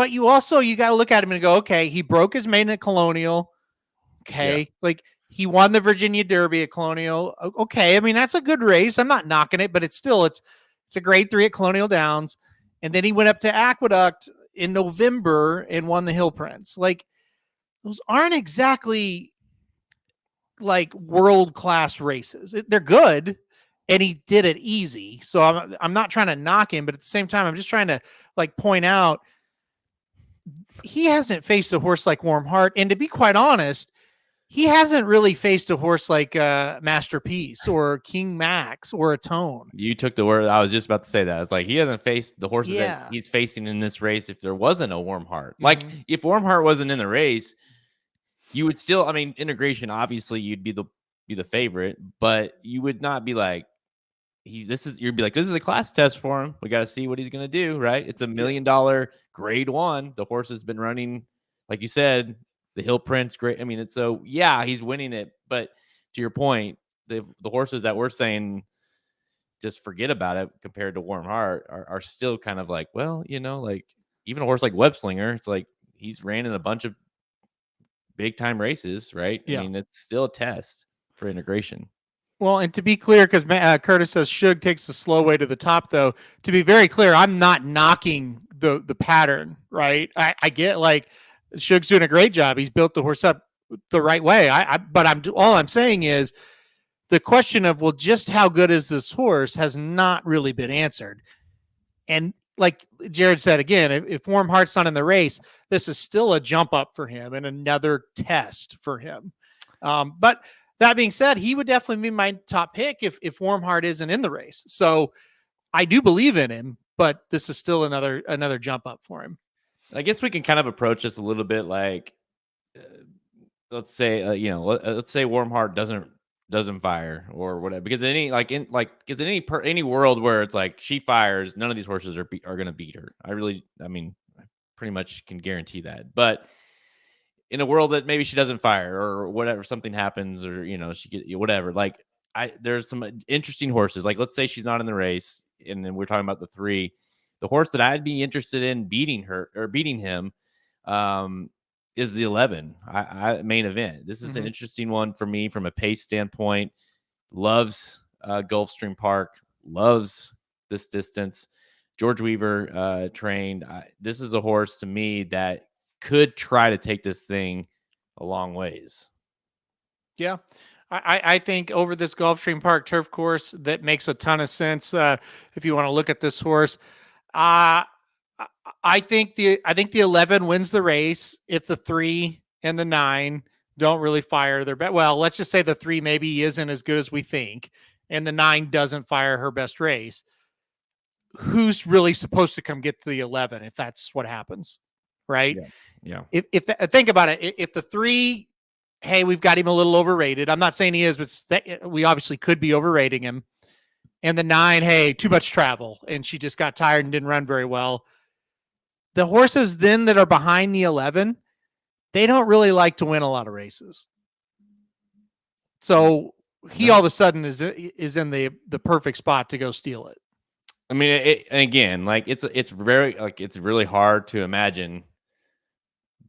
you got to look at him and go, okay, he broke his maiden at Colonial. Okay, yeah. Like, he won the Virginia Derby at Colonial. Okay, I mean, that's a good race. I'm not knocking it, but it's a grade 3 at Colonial Downs. And then he went up to Aqueduct in November and won the Hill Prince. Like, those aren't exactly like world-class races. They're good, and he did it easy. So I'm not trying to knock him, but at the same time, I'm just trying to point out he hasn't faced a horse like Warm Heart. And to be quite honest, he hasn't really faced a horse like Masterpiece or King Max or a Tone. You took the word. I was just about to say that. It's like, he hasn't faced the horses that he's facing in this race if there wasn't a Warm Heart. Mm-hmm. Like, if Warm Heart wasn't in the race, you would still, I mean, integration, obviously you'd be the favorite, but you would not be like, you'd be like, this is a class test for him. We got to see what he's going to do, right? It's $1 million grade 1. The horse has been running, like you said, the Hill Prince, great. I mean, he's winning it. But to your point, the horses that we're saying just forget about it compared to Warm Heart are still kind of like, well, like, even a horse like Web Slinger, it's like he's ran in a bunch of big time races, right? Yeah. I mean, it's still a test for integration. Well, and to be clear, because Curtis says Shug takes the slow way to the top, though, to be very clear, I'm not knocking the pattern, right? I get like Shug's doing a great job. He's built the horse up the right way. But all I'm saying is the question of, well, just how good is this horse has not really been answered. And like Jared said, again, if Warm Heart's not in the race, this is still a jump up for him and another test for him. But that being said, he would definitely be my top pick if Warm Heart isn't in the race. So I do believe in him, but this is still another jump up for him. I guess we can kind of approach this a little bit like, let's say, let's say Warm Heart doesn't fire or whatever, because any world where it's like she fires, none of these horses are going to beat her. I pretty much can guarantee that. But in a world that maybe she doesn't fire or whatever, something happens, or she get whatever. Like there's some interesting horses. Like let's say she's not in the race, and then we're talking about the 3. The horse that I'd be interested in beating him is the 11. Main event. This is an interesting one for me from a pace standpoint. Loves Gulfstream Park. Loves this distance. George Weaver trained. This is a horse to me that could try to take this thing a long ways. Yeah. I think over this Gulfstream Park turf course, that makes a ton of sense. If you want to look at this horse, I think the 11 wins the race if the 3 and the 9 don't really fire their best. Well, let's just say the 3 maybe isn't as good as we think, and the 9 doesn't fire her best race. Who's really supposed to come get to the 11 if that's what happens, right? Yeah. Think about it. If the 3, hey, we've got him a little overrated. I'm not saying he is, but we obviously could be overrating him. And the 9, hey, too much travel, and she just got tired and didn't run very well. The horses then that are behind the 11, they don't really like to win a lot of races. So he all of a sudden is in the perfect spot to go steal it. I mean, it's really hard to imagine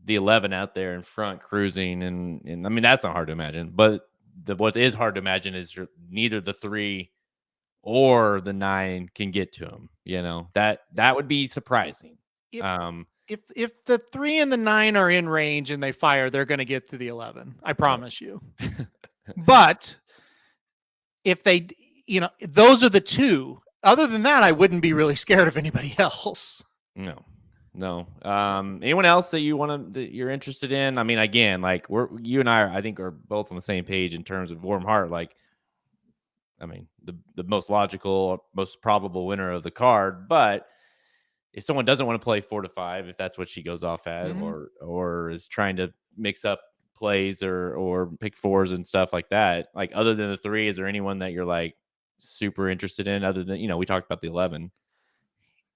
the 11 out there in front cruising, and I mean that's not hard to imagine. But what is hard to imagine is neither the 3 or the 9 can get to him. That would be surprising. If the 3 and the 9 are in range and they fire, they're going to get to the 11. I promise you. But if they, those are the 2. Other than that, I wouldn't be really scared of anybody else. No. Anyone else that you're interested in? I mean, again, like you and I think are both on the same page in terms of Warm Heart. Like, I mean, the most logical, most probable winner of the card. But if someone doesn't want to play 4 to 5, if that's what she goes off at, or is trying to mix up plays or pick 4s and stuff like that, like other than the 3, is there anyone that you're like super interested in other than, we talked about the 11?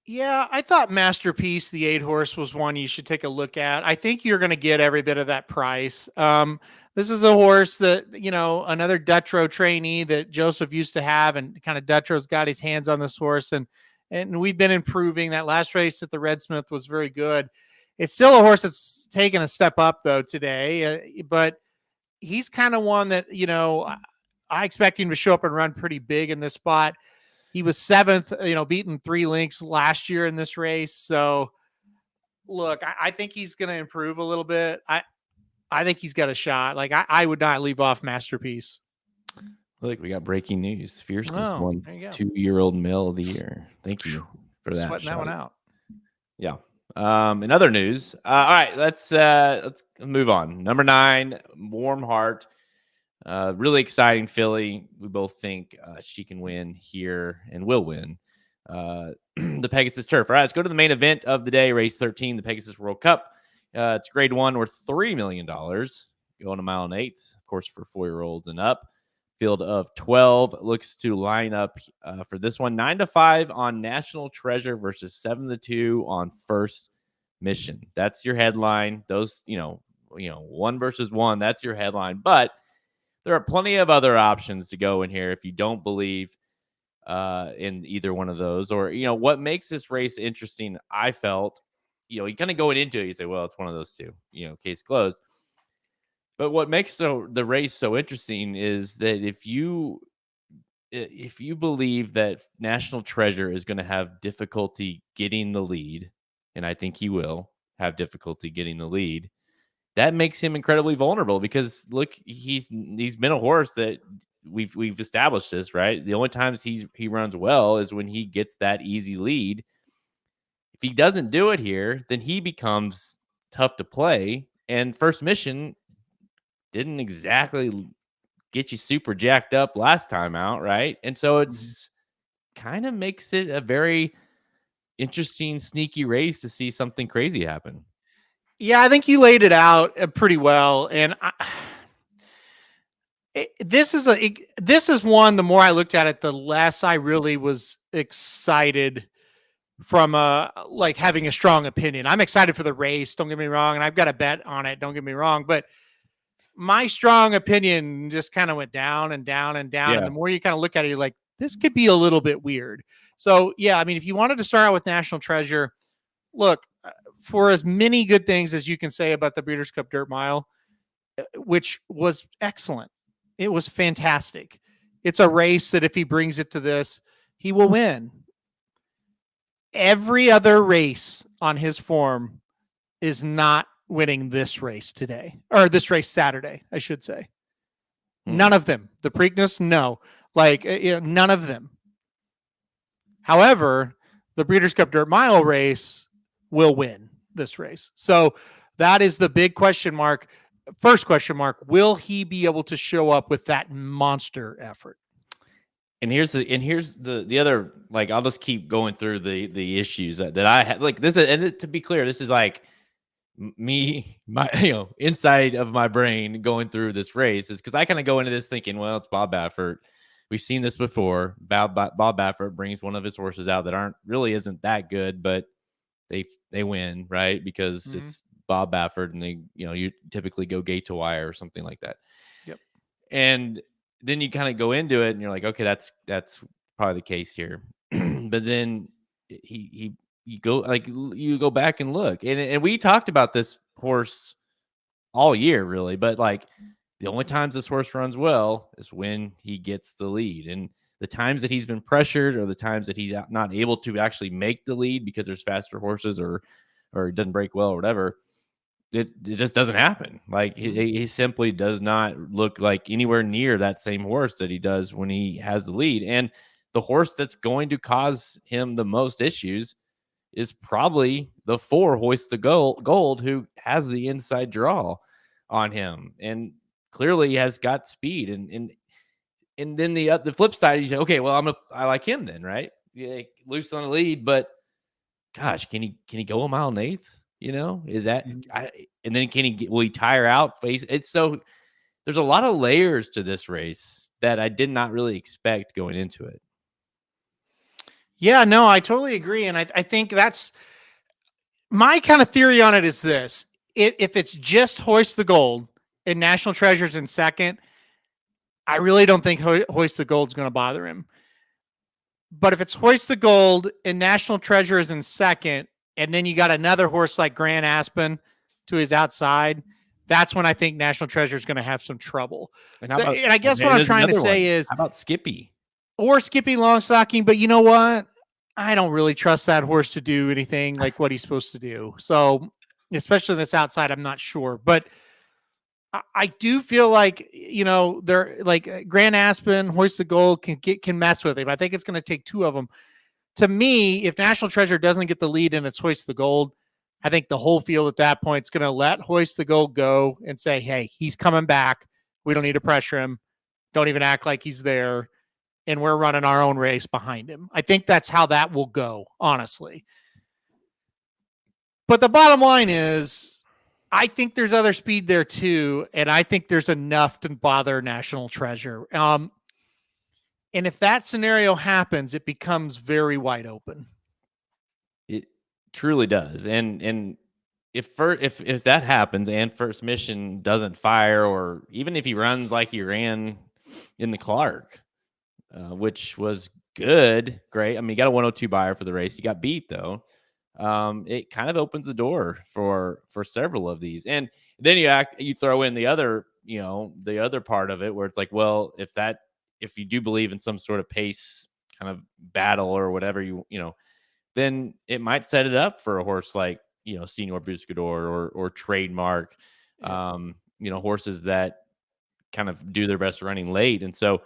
Yeah, I thought Masterpiece, the 8 horse, was one you should take a look at. I think you're going to get every bit of that price. This is a horse that, another Dutro trainee that Joseph used to have, and kind of Dutro's got his hands on this horse, and we've been improving. That last race at the Red Smith was very good. It's still a horse that's taken a step up though today, but he's kind of one that, I expect him to show up and run pretty big in this spot. He was 7th, beaten 3 lengths last year in this race. So look, I think he's going to improve a little bit. I think he's got a shot. Like I would not leave off Masterpiece. Look, we got breaking news. Fiercest one 2-year-old male of the year. Thank you for that. Sweating that one out. Yeah. In other news, all right, let's move on. Number 9, Warm Heart. Really exciting filly. We both think she can win here and will win the Pegasus Turf. All right, let's go to the main event of the day, race 13, the Pegasus World Cup. It's grade 1 worth $3 million, going a mile and 1/8, of course, for 4-year-olds and up. Field of 12 looks to line up for this one 9 to 5 on National Treasure versus 7 to 2 on First Mission. That's your headline. Those, 1 versus 1. That's your headline. But there are plenty of other options to go in here if you don't believe in either one of those, or what makes this race interesting. I felt, you kind of going into it, you say, well, it's one of those 2. Case closed. But what makes the race so interesting is that if you believe that National Treasure is going to have difficulty getting the lead, and I think he will have difficulty getting the lead, that makes him incredibly vulnerable because look, he's been a horse that we've established this, right? The only times he runs well is when he gets that easy lead. If he doesn't do it here, then he becomes tough to play. And First Mission didn't exactly get you super jacked up last time out, right? And so it's kind of makes it a very interesting, sneaky race to see something crazy happen. Yeah, I think you laid it out pretty well, and this is one. The more I looked at it, the less I really was excited from like having a strong opinion. I'm excited for the race. Don't get me wrong, and I've got a bet on it. Don't get me wrong, but my strong opinion just kind of went down and down and down. Yeah. And the more you kind of look at it, you're like, this could be a little bit weird. So yeah, I mean, if you wanted to start out with National Treasure, look, for as many good things as you can say about the Breeders' Cup Dirt Mile, which was excellent. It was fantastic. It's a race that if he brings it to this, he will win. Every other race on his form is not winning this race today, or this race Saturday, I should say. None of them. The Preakness, no. Like, none of them. However, the Breeders' Cup Dirt Mile race will win this race. So that is the big question mark. First question mark, will he be able to show up with that monster effort? And here's the other, like, I'll just keep going through the issues that I had. Like this, and to be clear, this is like me, my inside of my brain going through this race is because I kind of go into this thinking, well, it's Bob Baffert. We've seen this before. Bob Baffert brings one of his horses out that isn't that good, but they win, right? Because it's Bob Baffert, and they, you typically go gate to wire or something like that. Yep. And then you kind of go into it and you're like, okay, that's probably the case here. But then you go back and look, and we talked about this horse all year, really, but like the only times this horse runs well is when he gets the lead, and the times that he's been pressured or the times that he's not able to actually make the lead because there's faster horses or it doesn't break well or whatever, it just doesn't happen. Like he simply does not look like anywhere near that same horse that he does when he has the lead. And the horse that's going to cause him the most issues is probably the 4 Hoist the Gold, who has the inside draw on him and clearly has got speed. And then the flip side, you say, okay, well, I like him then, right? Yeah, loose on the lead, but gosh, can he go a mile and eighth? Is that and then will he tire out? It's so there's a lot of layers to this race that I did not really expect going into it. Yeah, no, I totally agree. And I think that's my kind of theory on it is this. If it's just Hoist the Gold and National Treasure's in second, I really don't think Hoist the Gold's going to bother him. But if it's Hoist the Gold and National Treasure is in second, and then you got another horse like Grand Aspen to his outside, that's when I think National Treasure is going to have some trouble. And I guess what I'm trying to say is, how about Skippy? Or Skippy Longstocking, but you know what? I don't really trust that horse to do anything like what he's supposed to do. So, especially this outside, I'm not sure. But I do feel like, they're like Grand Aspen, Hoist the Gold can mess with him. I think it's going to take 2 of them. To me, if National Treasure doesn't get the lead and it's Hoist the Gold, I think the whole field at that point is going to let Hoist the Gold go and say, hey, he's coming back. We don't need to pressure him. Don't even act like he's there. And we're running our own race behind him. I think that's how that will go, honestly. But the bottom line is, I think there's other speed there too, and I think there's enough to bother National Treasure. And if that scenario happens, it becomes very wide open. It truly does. And if that happens and First Mission doesn't fire, or even if he runs like he ran in the Clark, which was great. I mean, he got a 102 buyer for the race. He got beat though. It kind of opens the door for several of these. And then you throw in the other part of it where it's like, well, if you do believe in some sort of pace kind of battle or whatever, then it might set it up for a horse like, Senior Buscador or Trademark, Yeah. Horses that kind of do their best running late. And so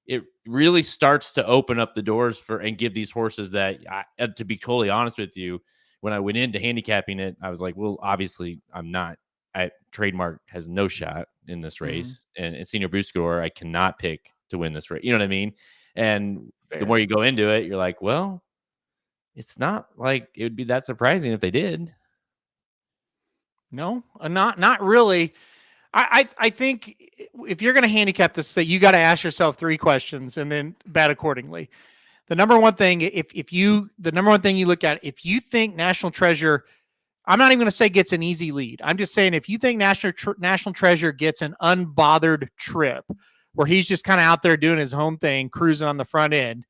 it really starts to open up the doors and give these horses that, to be totally honest with you, when I went into handicapping it, I was like, well, obviously I'm not. Trademark has no shot in this race, and Senior Buscador I cannot pick to win this race. You know what I mean? And the more you go into it, you're like, well, it's not like it would be that surprising if they did. No, not really. I think if you're going to handicap this, you got to ask yourself 3 questions and then bet accordingly. The number one thing, the number one thing you look at, if you think National Treasure, I'm not even going to say gets an easy lead. I'm just saying if you think National Treasure gets an unbothered trip where he's just kind of out there doing his home thing, cruising on the front end,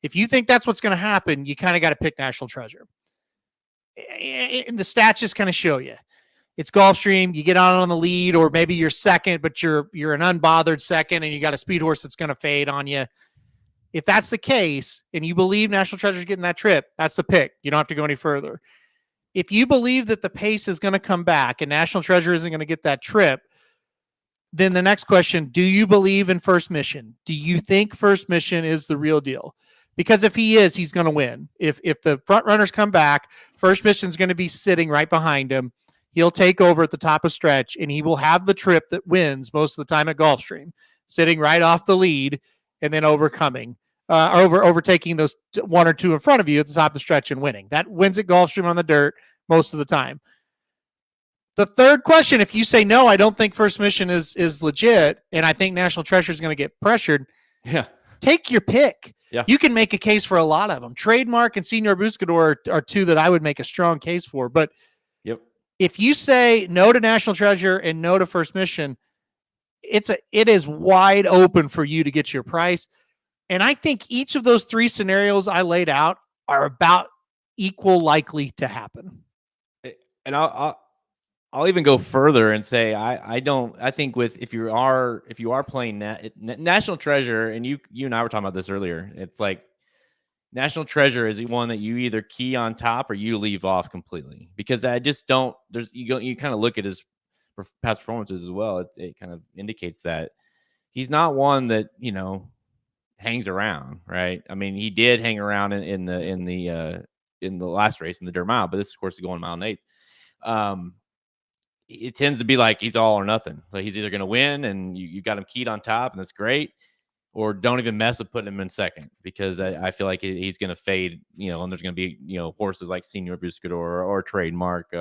if you think that's what's going to happen, you kind of got to pick National Treasure. And the stats just kind of show you. It's Gulfstream, you get on the lead, or maybe you're second, but you're an unbothered second, and you got a speed horse that's going to fade on you. If that's the case, and you believe National Treasure's getting that trip, that's the pick. You don't have to go any further. If you believe that the pace is going to come back and National Treasure isn't going to get that trip, then the next question, do you believe in First Mission? Do you think First Mission is the real deal? Because if he is, he's going to win. If the front runners come back, First Mission's going to be sitting right behind him. He'll take over at the top of stretch, and he will have the trip that wins most of the time at Gulfstream, sitting right off the lead and then overtaking those 1 or 2 in front of you at the top of the stretch and winning. That wins at Gulfstream on the dirt most of the time. The third question, if you say, no, I don't think First Mission is legit, and I think National Treasure is going to get pressured, take your pick. Yeah. You can make a case for a lot of them. Trademark and Senior Buscador are 2 that I would make a strong case for, but if you say no to National Treasure and no to First Mission, it is wide open for you to get your price. And I think each of those 3 scenarios I laid out are about equal likely to happen. And I'll even go further and say I think if you are playing National Treasure, and you and I were talking about this earlier, it's like National Treasure is the one that you either key on top or you leave off completely, because I just don't. You kind of look at his past performances as well. It kind of indicates that he's not one that hangs around, right? I mean, he did hang around in the last race in the dirt mile, but this, of course, is going mile and 8th. It tends to be like he's all or nothing. Like he's either going to win and you got him keyed on top, and that's great, or don't even mess with putting him in second, because I feel like he's going to fade, and there's going to be, horses like Senior Buscador or Trademark,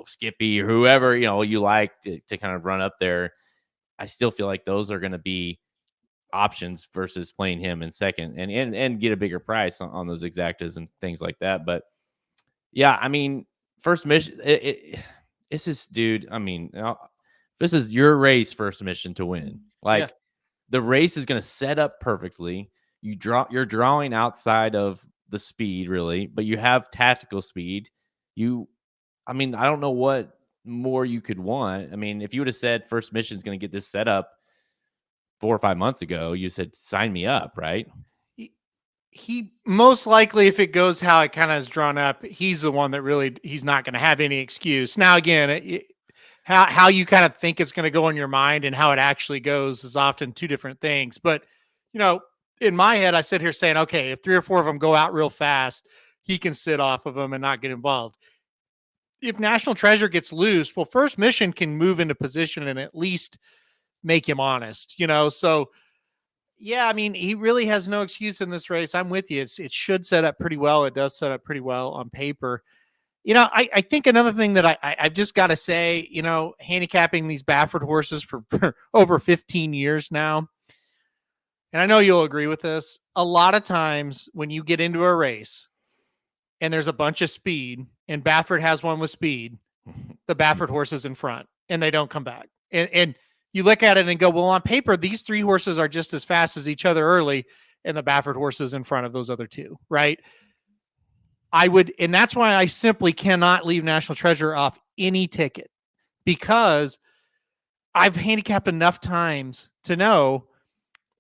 Skippy or whoever, you like to kind of run up there. I still feel like those are going to be options versus playing him in second and get a bigger price on those exactas and things like that. But yeah, I mean, First Mission, this is, dude, I mean, this is your race, First Mission, to win. Like, the race is going to set up perfectly. You're drawing outside of the speed, really, but you have tactical speed. I don't know what more you could want. I mean, if you would have said First Mission is going to get this set up 4 or 5 months ago, you said, sign me up, right? He most likely, if it goes how it kind of is drawn up, he's the one that he's not going to have any excuse. Now, again, how you kind of think it's going to go in your mind and how it actually goes is often 2 different things. But, in my head, I sit here saying, okay, if 3 or 4 of them go out real fast, he can sit off of them and not get involved. If National Treasure gets loose, well, First Mission can move into position and at least make him honest, So, yeah, I mean, he really has no excuse in this race. I'm with you. It should set up pretty well. It does set up pretty well on paper. I think another thing that I've just got to say, handicapping these Baffert horses for over 15 years now, and I know you'll agree with this, a lot of times when you get into a race and there's a bunch of speed and Baffert has one with speed, the Baffert horse is in front and they don't come back. And you look at it and go, well, on paper, these 3 horses are just as fast as each other early, and the Baffert horse is in front of those other 2, right? And that's why I simply cannot leave National Treasure off any ticket, because I've handicapped enough times to know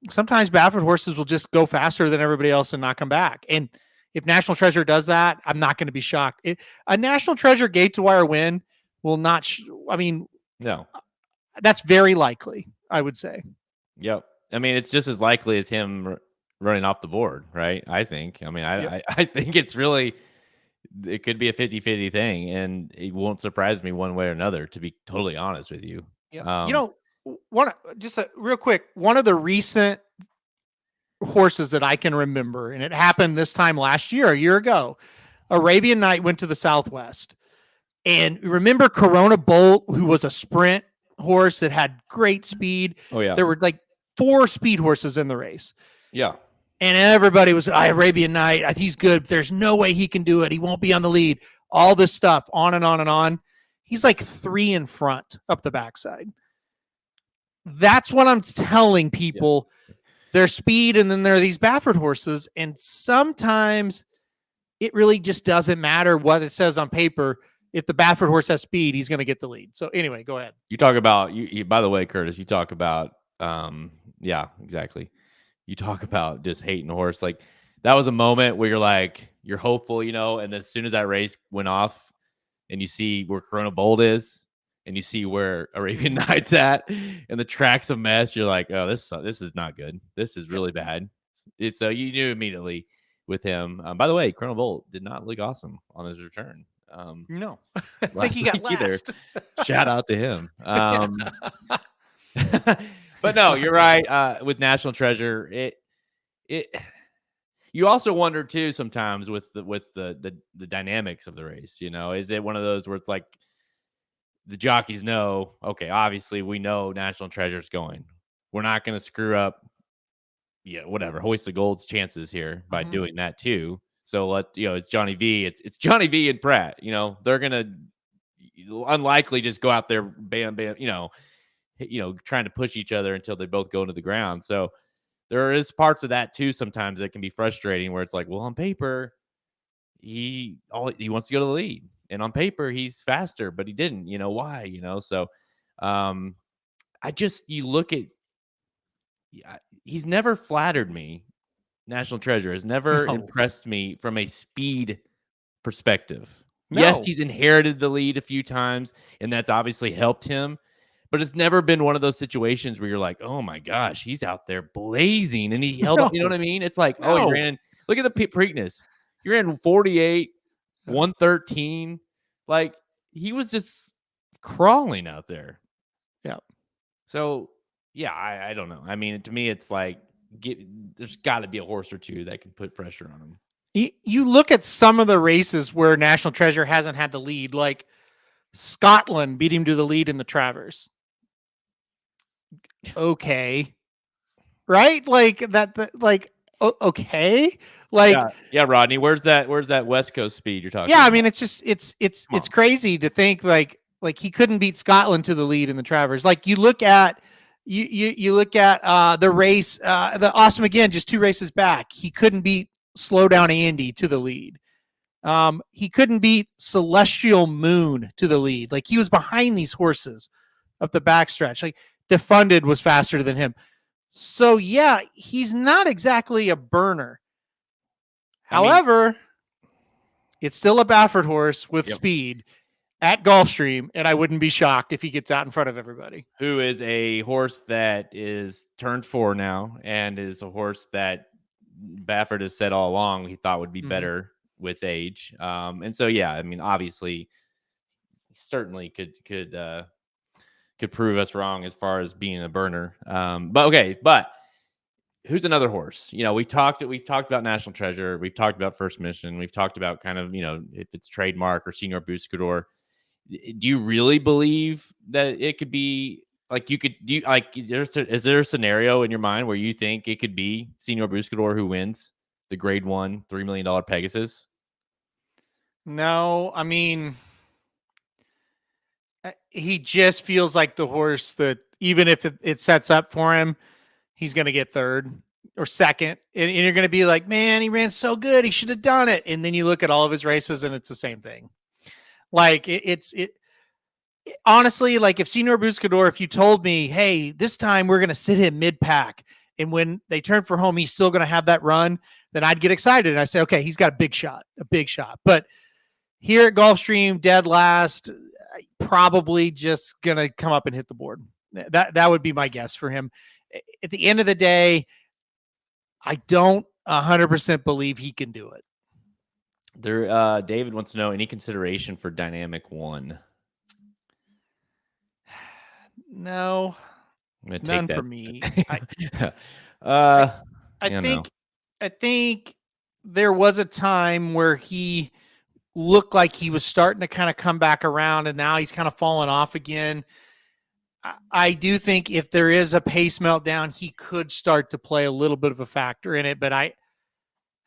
sometimes Baffert horses will just go faster than everybody else and not come back. And If National Treasure does that, I'm not going to be shocked. A National Treasure gate to wire win will not. No. That's very likely, I would say. Yep. I mean, it's just as likely as him running off the board, right? I think. I mean, I think it's really, it could be a 50-50 thing, and it won't surprise me one way or another, to be totally honest with you. Yeah. Real quick, one of the recent horses that I can remember, and it happened this time last year, a year ago, Arabian Night went to the Southwest. And remember Corona Bolt, who was a sprint horse that had great speed. Oh, yeah. There were like 4 speed horses in the race. Yeah. And everybody was, Arabian Night, he's good. There's no way he can do it. He won't be on the lead. All this stuff, on and on and on. He's like 3 in front up the backside. That's what I'm telling people. Yeah. Their speed, and then there are these Baffert horses, and sometimes it really just doesn't matter what it says on paper. If the Baffert horse has speed, he's going to get the lead. So anyway, go ahead. You talk about you. By the way, Curtis, you talk about yeah, exactly. You talk about just hating a horse. Like, that was a moment where you're hopeful, and as soon as that race went off, and you see where Corona Bold is, and you see where Arabian Night's at, and the track's a mess, you're like, oh, this is not good. This is really bad. So you knew immediately with him. By the way, Corona Bolt did not look awesome on his return. No, I think he got last. Shout out to him. But no, you're right. With National Treasure, you also wonder too sometimes with the dynamics of the race. Is it one of those where it's like the jockeys know, okay, obviously we know National Treasure's going. We're not going to screw up. Yeah, whatever. Hoist the Gold's chances here by doing that too. So it's Johnny V. It's Johnny V and Pratt. They're gonna unlikely just go out there, bam, bam. Trying to push each other until they both go into the ground. So there is parts of that too. Sometimes that can be frustrating, where it's like, well, on paper, he wants to go to the lead, and on paper he's faster, but he didn't. Why? So you look at. He's never flattered me. National Treasure has never impressed me from a speed perspective. No. Yes, he's inherited the lead a few times, and that's obviously helped him. But it's never been one of those situations where you're like, oh my gosh, he's out there blazing, and he held up. You know what I mean? It's like, oh, he ran. Look at the Preakness. You ran 48, 113. Like, he was just crawling out there. Yeah. So, yeah, I don't know. I mean, to me, it's like, there's got to be a horse or two that can put pressure on him. You look at some of the races where National Treasure hasn't had the lead, like Scotland beat him to the lead in the Travers. Okay. Right? Like that okay. Like, yeah, Rodney, where's that West Coast speed you're talking about? I mean, it's just it's crazy to think like he couldn't beat Scotland to the lead in the Travers. Like, you look at you look at the race, the Awesome Again, just 2 races back. He couldn't beat Slow Down Andy to the lead. He couldn't beat Celestial Moon to the lead. Like, he was behind these horses up the backstretch. Like, Defunded was faster than him. So yeah, he's not exactly a burner. However, it's still a Baffert horse with speed at Gulfstream, and I wouldn't be shocked if he gets out in front of everybody. Who is a horse that is turned 4 now, and is a horse that Baffert has said all along he thought would be better with age. And so, yeah, I mean, obviously, certainly could prove us wrong as far as being a burner. But who's another horse? We've talked about National Treasure. We've talked about First Mission. We've talked about kind of, if it's Trademark or Senior Buscador. Do you really believe that it could be like, is there a scenario in your mind where you think it could be Senior Buscador who wins the Grade 1 $3 million Pegasus? No, I mean, he just feels like the horse that even if it sets up for him, he's going to get third or second. And you're going to be like, man, he ran so good. He should have done it. And then you look at all of his races and it's the same thing. Like, honestly, like, if Senior Buscador, if you told me, hey, this time we're going to sit him mid-pack, and when they turn for home, he's still going to have that run, then I'd get excited. And I say, okay, he's got a big shot. But here at Gulfstream, dead last, probably just going to come up and hit the board. That would be my guess for him. At the end of the day, I don't 100% believe he can do it. There, David wants to know any consideration for Dynamic 1. No, none for me. I think there was a time where he looked like he was starting to kind of come back around, and now he's kind of fallen off again. I do think if there is a pace meltdown, he could start to play a little bit of a factor in it, but I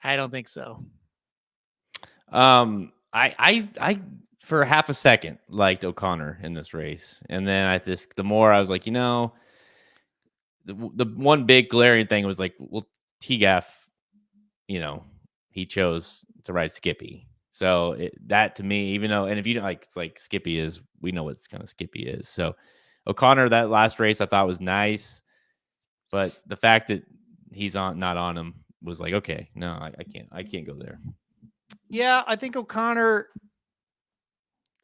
don't think so. I for half a second liked O'Connor in this race, and then the more I was like, the one big glaring thing was like, well, TGAF, he chose to ride Skippy. So that to me, even though, and if you don't like, it's like Skippy is, we know what kind of Skippy is. So O'Connor, that last race I thought was nice, but the fact that he's not on him was like, okay, no, I can't go there. Yeah, I think O'Connor,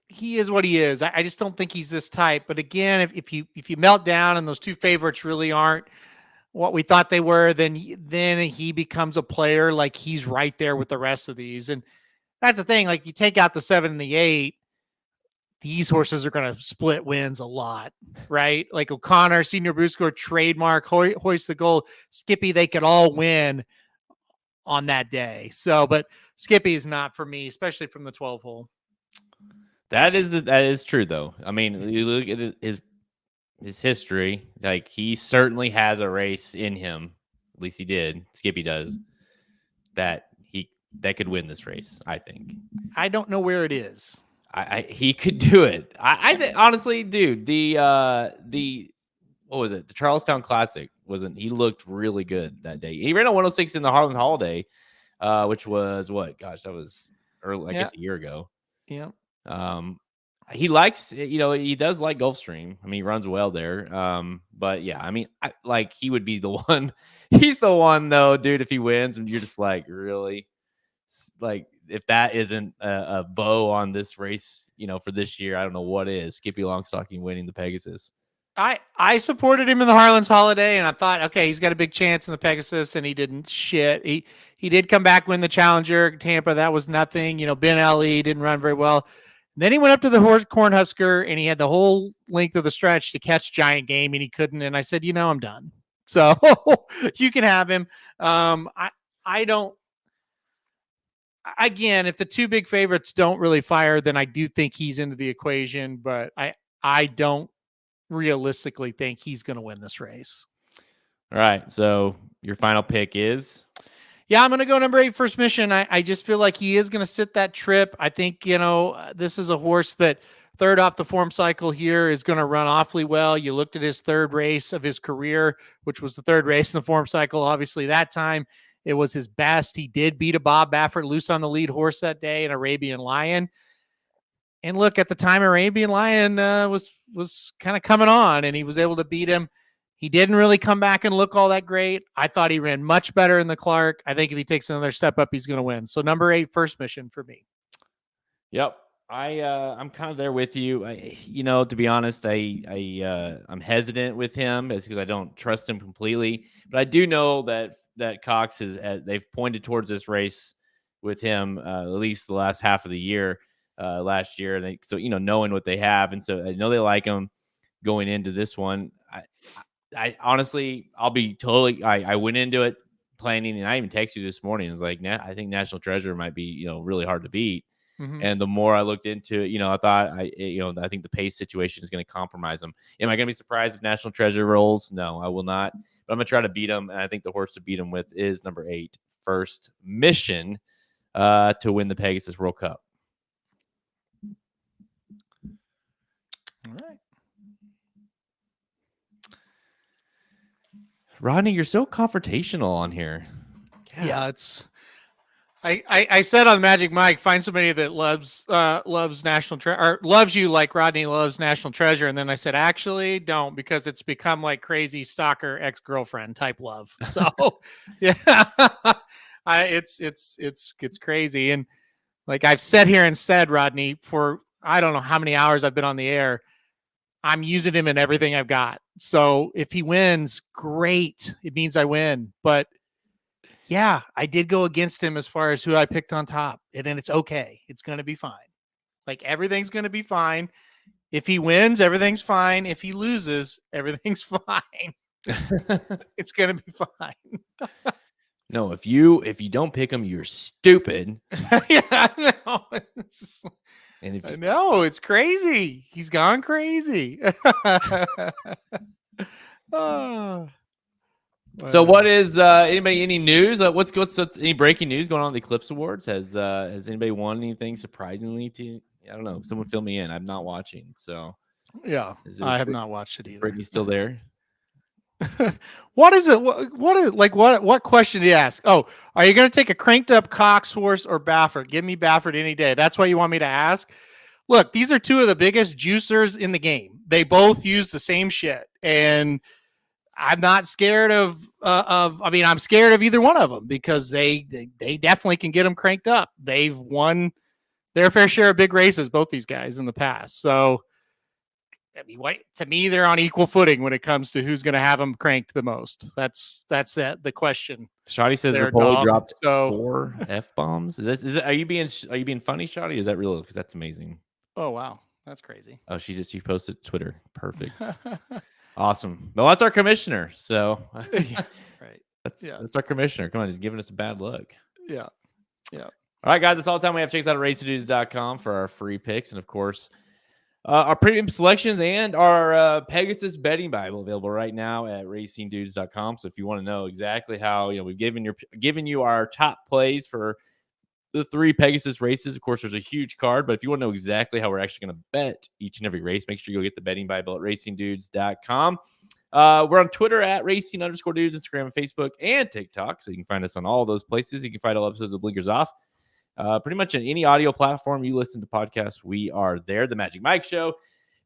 he is what he is. I just don't think he's this type. But again, if you melt down and those two favorites really aren't what we thought they were, then he becomes a player like he's right there with the rest of these. And that's the thing. Like, you take out the 7 and the 8, these horses are going to split wins a lot, right? Like O'Connor, Senior Brusco, Trademark, Hoist the Gold, Skippy, they could all win on that day. So, but Skippy is not for me, especially from the 12 hole. That is true, though. I mean, you look at his history, like, he certainly has a race in him. At least he did. Skippy does. That could win this race, I think. I don't know where it is. He could do it. I think, honestly, dude, the what was it? The Charlestown Classic he looked really good that day. He ran a 106 in the Harlan Holiday, which was what? Gosh, that was early, I guess a year ago. Yeah. He likes, he does like Gulfstream. I mean, he runs well there. But yeah, I mean, he would be the one. He's the one, though, dude. If he wins, and you're just like, really, like, if that isn't a bow on this race, for this year, I don't know what is. Skippy Longstocking winning the Pegasus. I supported him in the Harlan's Holiday, and I thought, okay, he's got a big chance in the Pegasus, and he didn't shit. He did come back, win the Challenger, Tampa. That was nothing. Ben Ellie didn't run very well. And then he went up to the Cornhusker, and he had the whole length of the stretch to catch Giant Game, and he couldn't. And I said, I'm done. So you can have him. I don't. Again, if the two big favorites don't really fire, then I do think he's into the equation, but I don't realistically think he's going to win this race. All right. So your final pick is? Yeah, I'm going to go number 8, First Mission. I just feel like he is going to sit that trip. I think, this is a horse that third off the form cycle here is going to run awfully well. You looked at his third race of his career, which was the third race in the form cycle. Obviously that time it was his best. He did beat a Bob Baffert loose on the lead horse that day, an Arabian Lion. And look, at the time, Arabian Lion was kind of coming on, and he was able to beat him. He didn't really come back and look all that great. I thought he ran much better in the Clark. I think if he takes another step up, he's going to win. So number 8, First Mission for me. Yep. I'm kind of there with you. To be honest, I'm hesitant with him because I don't trust him completely. But I do know that Cox they've pointed towards this race with him at least the last half of the year. Last year, and so knowing what they have, and so I know they like him going into this one. I honestly, I'll be totally. I went into it planning, and I even texted you this morning. It's like, I think National Treasure might be really hard to beat. Mm-hmm. And the more I looked into it, I thought I think the pace situation is going to compromise them. Am I going to be surprised if National Treasure rolls? No, I will not. But I'm going to try to beat them, and I think the horse to beat him with is number 8, First Mission, to win the Pegasus World Cup. All right. Rodney, you're so confrontational on here. God. Yeah, it's. I said on Magic Mike, find somebody that loves National Treasure, or loves you like Rodney loves National Treasure, and then I said, actually, don't, because it's become like crazy stalker ex-girlfriend type love. So, yeah, It's crazy. And like I've sat here and said, Rodney, for I don't know how many hours I've been on the air, I'm using him in everything I've got. So if he wins, great. It means I win. But yeah, I did go against him as far as who I picked on top. And then it's okay. It's going to be fine. Like everything's going to be fine. If he wins, everything's fine. If he loses, everything's fine. It's going to be fine. No, if you don't pick him, you're stupid. Yeah, I know. And if I know, it's crazy. He's gone crazy. Oh. So what is anybody any news? What's any breaking news going on at the Eclipse Awards? Has anybody won anything surprisingly to I don't know. Someone fill me in. I'm not watching. So Yeah, I have not watched it either. Brittany still there? What is it? What question did you ask? Oh, are you going to take a cranked up Cox horse or Baffert? Give me Baffert any day. That's what you want me to ask? Look, these are two of the biggest juicers in the game. They both use the same shit, and I'm not scared of. I'm scared of either one of them because they definitely can get them cranked up. They've won their fair share of big races, both these guys in the past. So, I mean, to me, they're on equal footing when it comes to who's going to have them cranked the most. That's the question. Shoddy says Rapoli dropped 4 F-bombs. Are you being funny, Shoddy? Is that real? Because that's amazing. Oh wow, that's crazy. Oh, she posted to Twitter. Perfect. Awesome. Well, that's our commissioner. So Yeah, right. That's our commissioner. Come on, he's giving us a bad look. Yeah. All right, guys, that's all the time we have. Check us out at racingdudes.com for our free picks. And of course, our premium selections and our Pegasus betting Bible available right now at racingdudes.com. So if you want to know exactly how, we've given you our top plays for the 3 Pegasus races. Of course, there's a huge card, but if you want to know exactly how we're actually going to bet each and every race, make sure you go get the betting Bible at racingdudes.com. We're on Twitter at racing_dudes, Instagram and Facebook and TikTok. So you can find us on all those places. You can find all episodes of Blinkers Off. Pretty much in any audio platform you listen to podcasts, we are there. The Magic Mike Show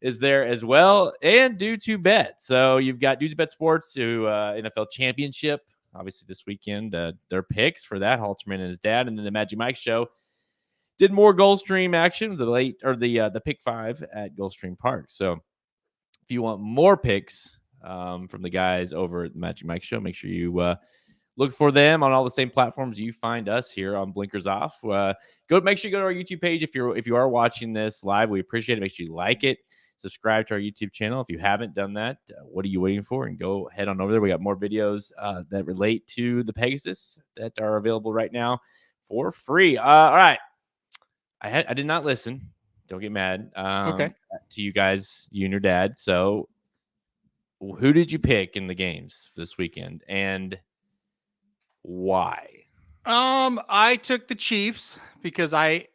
is there as well, and Due to Bet. So you've got Due to Bet Sports, who NFL Championship, obviously this weekend. Their picks for that, Halterman and his dad, and then the Magic Mike Show did more Gulfstream action, the pick 5 at Gulfstream Park. So if you want more picks from the guys over at the Magic Mike Show, make sure you look for them on all the same platforms you find us here on Blinkers Off. Make sure you go to our YouTube page if you are watching this live. We appreciate it. Make sure you like it. Subscribe to our YouTube channel. If you haven't done that, what are you waiting for? And go head on over there. We got more videos that relate to the Pegasus that are available right now for free. All right. I did not listen. Don't get mad. Okay. To you guys, you and your dad. So who did you pick in the games this weekend and why? I took the Chiefs because I'm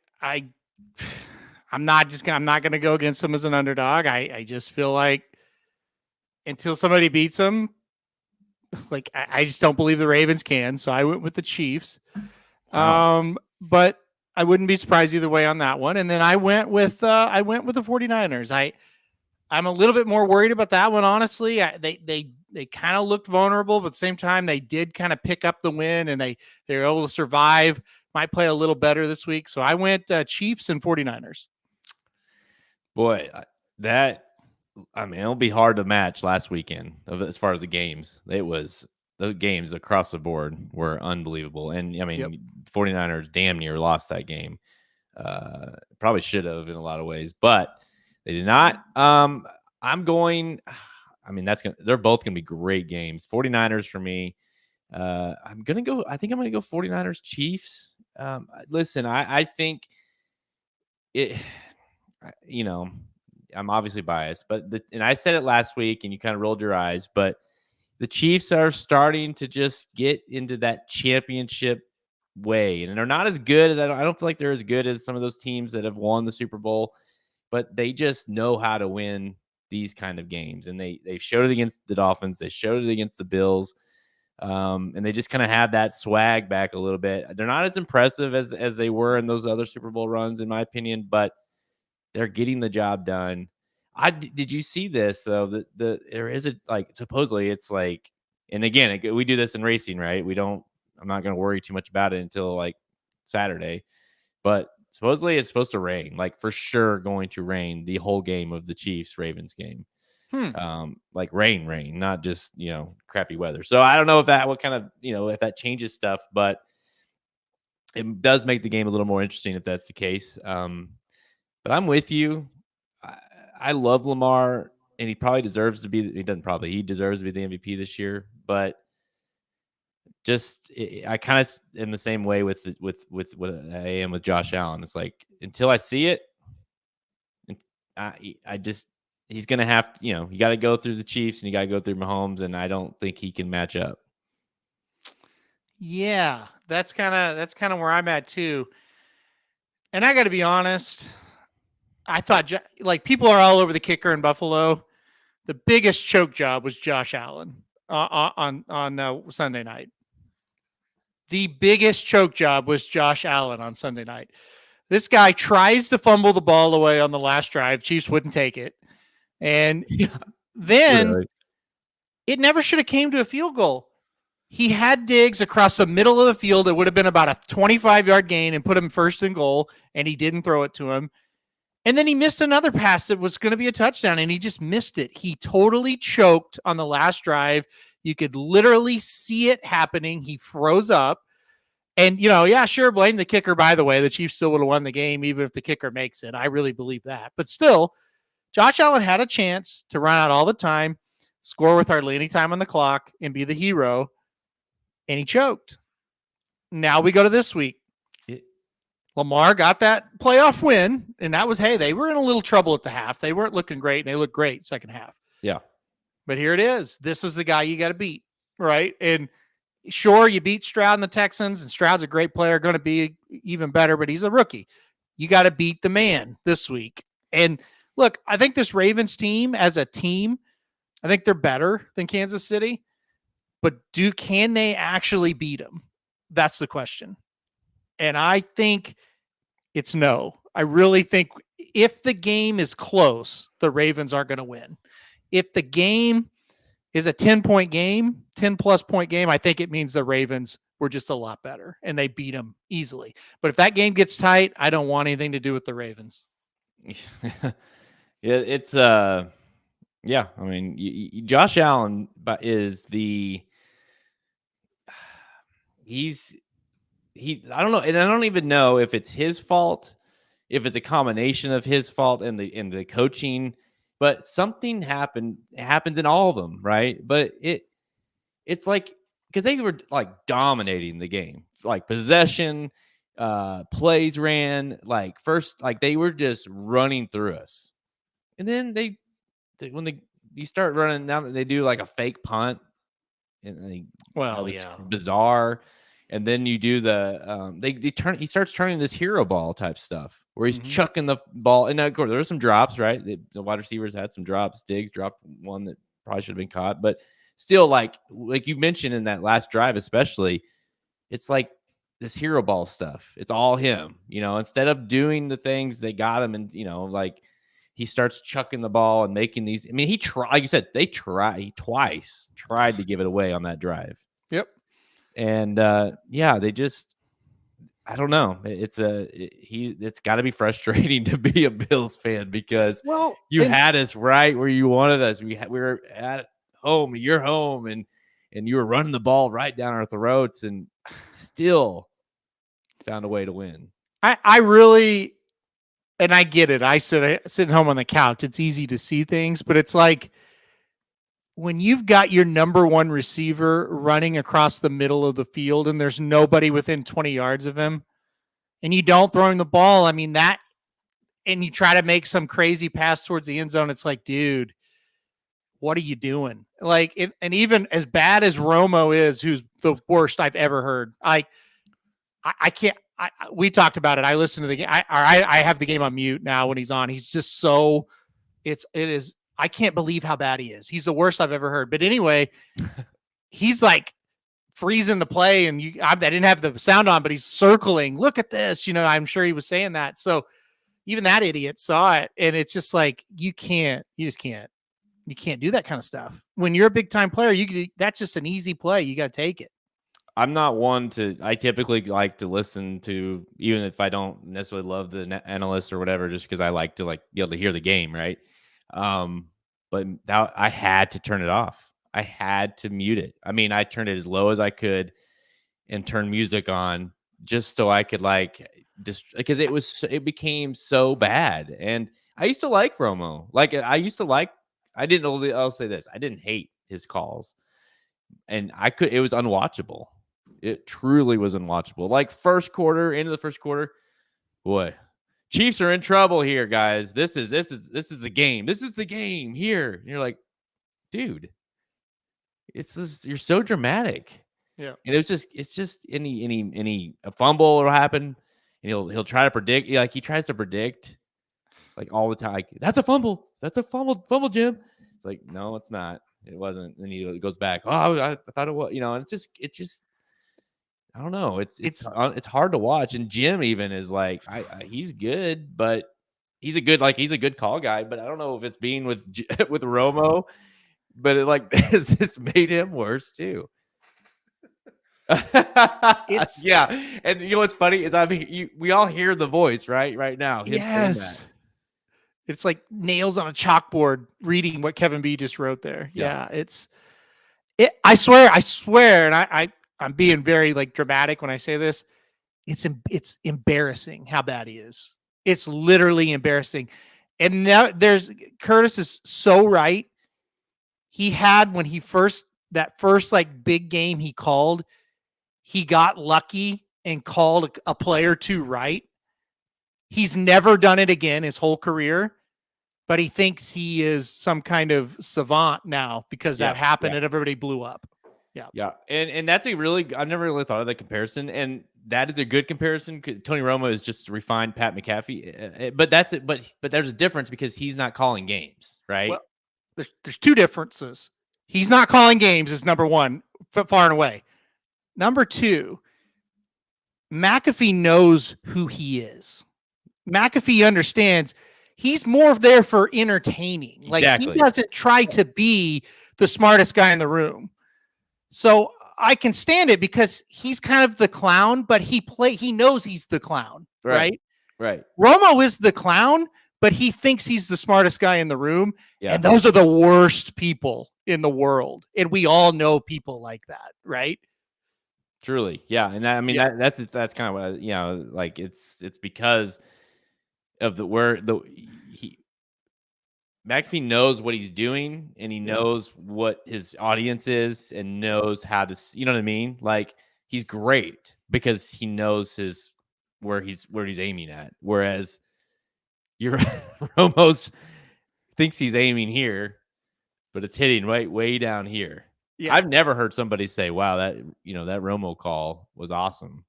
not going to go against them as an underdog. I just feel like until somebody beats them, like I just don't believe the Ravens can. So I went with the Chiefs. Wow. But I wouldn't be surprised either way on that one. And then I went with the 49ers. I'm a little bit more worried about that one, honestly. They kind of looked vulnerable, but at the same time, they did kind of pick up the win and they were able to survive. Might play a little better this week. So I went Chiefs and 49ers. Boy, it'll be hard to match last weekend as far as the games. The games across the board were unbelievable. And 49ers damn near lost that game. Probably should have in a lot of ways, but they did not. They're both going to be great games. 49ers for me. I think I'm going to go 49ers Chiefs. Listen, I think it, I'm obviously biased, and I said it last week and you kind of rolled your eyes, but the Chiefs are starting to just get into that championship way, and they're not as good as I don't feel like they're as good as some of those teams that have won the Super Bowl, but they just know how to win these kind of games, and they showed it against the Dolphins, they showed it against the Bills, and they just kind of have that swag back a little bit. They're not as impressive as they were in those other Super Bowl runs, in my opinion, but they're getting the job done. Did you see this though? There is supposedly it's like, and again, we do this in racing, right? We don't I'm not going to worry too much about it until like Saturday. But supposedly it's supposed to rain, like for sure going to rain the whole game of the Chiefs Ravens game. Like rain, not just, crappy weather. So I don't know if if that changes stuff, but it does make the game a little more interesting if that's the case. But I'm with you. I love Lamar, and he probably deserves to be. He deserves to be the MVP this year. But I kind of in the same way with what I am with Josh Allen. It's like until I see it, he's gonna have to. You got to go through the Chiefs and you got to go through Mahomes, and I don't think he can match up. Yeah, that's kind of where I'm at too. And I got to be honest, I thought like people are all over the kicker in Buffalo. The biggest choke job was Josh Allen on Sunday night. The biggest choke job was Josh Allen on Sunday night. This guy tries to fumble the ball away on the last drive. Chiefs wouldn't take it. And then it never should have came to a field goal. He had Diggs across the middle of the field. It would have been about a 25-yard gain and put him first and goal, and he didn't throw it to him. And then he missed another pass that was going to be a touchdown, and he just missed it. He totally choked on the last drive. You could literally see it happening. He froze up. And, sure, blame the kicker, by the way. The Chiefs still would have won the game even if the kicker makes it. I really believe that. But still, Josh Allen had a chance to run out all the time, score with hardly any time on the clock, and be the hero, and he choked. Now we go to this week. Lamar got that playoff win, and that was, they were in a little trouble at the half. They weren't looking great, and they looked great second half. Yeah. But here it is. This is the guy you got to beat, right? And sure, you beat Stroud and the Texans, and Stroud's a great player, going to be even better, but he's a rookie. You got to beat the man this week. And look, I think this Ravens team as a team, I think they're better than Kansas City, but can they actually beat them? That's the question. And I think it's no. I really think if the game is close, the Ravens aren't going to win. If the game is a 10-point game, 10-plus point game, I think it means the Ravens were just a lot better and they beat them easily. But if that game gets tight, I don't want anything to do with the Ravens. It's I mean, Josh Allen is I don't know, and I don't even know if it's his fault, if it's a combination of his fault and the coaching, but something happened. It happens in all of them, right? But it's like because they were like dominating the game, like possession, plays ran, like first, like they were just running through us, and then you start running now that they do like a fake punt, and bizarre. And then you do he starts turning this hero ball type stuff where he's chucking the ball. And of course, there were some drops, right? The wide receivers had some drops. Diggs dropped one that probably should have been caught. But still, like you mentioned in that last drive, especially, it's like this hero ball stuff. It's all him, instead of doing the things that got him. And, like he starts chucking the ball and making these. I mean, he tried, like you said, he twice tried to give it away on that drive. Yep. And they just, I don't know. It's got to be frustrating to be a Bills fan because you had us right where you wanted us. We were at home, you're home, and you were running the ball right down our throats, and still found a way to win. I really, and I get it. I sitting home on the couch. It's easy to see things, but it's like, when you've got your number one receiver running across the middle of the field and there's nobody within 20 yards of him and you don't throw him the ball, I mean and you try to make some crazy pass towards the end zone. It's like, dude, what are you doing? Like, and even as bad as Romo is, who's the worst I've ever heard. I can't, we talked about it. I listened to the game. I have the game on mute now when he's on. He's just it is, I can't believe how bad he is. He's the worst I've ever heard. But anyway, he's like freezing the play, and I didn't have the sound on, but he's circling. Look at this. I'm sure he was saying that. So even that idiot saw it, and it's just like you can't do that kind of stuff. When you're a big time player, that's just an easy play. You got to take it. I'm not one to. I typically like to listen to, even if I don't necessarily love the analyst or whatever, just because I like to be able to hear the game, right? But that, I had to turn it off. I had to mute it. I mean, I turned it as low as I could and turn music on just so I could just because it became so bad. And I used to like Romo. I didn't only. I'll say this: I didn't hate his calls, and it was unwatchable. It truly was unwatchable. Like into the first quarter, boy, Chiefs are in trouble here, guys. This is the game. This is the game here. And you're like, dude, you're so dramatic. Yeah. And it's just a fumble will happen, and he'll try to predict. Like he tries to predict like all the time. Like, that's a fumble. That's a fumble, Jim. It's like, no, it's not. It wasn't. Then he goes back. Oh, I thought it was. And it's just. I don't know. It's hard to watch. And Jim even is like, he's good, but he's a good call guy. But I don't know if it's being with with Romo, but it's made him worse too. Yeah. And you know what's funny is we all hear the voice right now. Yes. It's like nails on a chalkboard reading what Kevin B just wrote there. Yeah. I swear. And I'm being very dramatic when I say this. It's embarrassing how bad he is. It's literally embarrassing. And now Curtis is so right. He had when that first big game he called, he got lucky and called a play or two right. He's never done it again his whole career, but he thinks he is some kind of savant now because that happened and everybody blew up. Yeah. Yeah. And that's I've never really thought of that comparison. And that is a good comparison. Tony Romo is just refined Pat McAfee. But that's it. But there's a difference because he's not calling games, right? Well, there's two differences. He's not calling games is number one, far and away. Number two, McAfee knows who he is. McAfee understands he's more there for entertaining. Exactly. He doesn't try to be the smartest guy in the room. So I can stand it because he's kind of the clown, but he knows he's the clown, right? Right. Romo is the clown, but he thinks he's the smartest guy in the room. Yeah. And those are the worst people in the world. And we all know people like that, right? Truly. Yeah. And that's kind of what, it's because of McAfee knows what he's doing, and he knows what his audience is, and knows how to, you know what I mean? He's great because he knows where he's aiming at. Whereas Romo's thinks he's aiming here, but it's hitting way down here. Yeah. I've never heard somebody say, "Wow, that Romo call was awesome."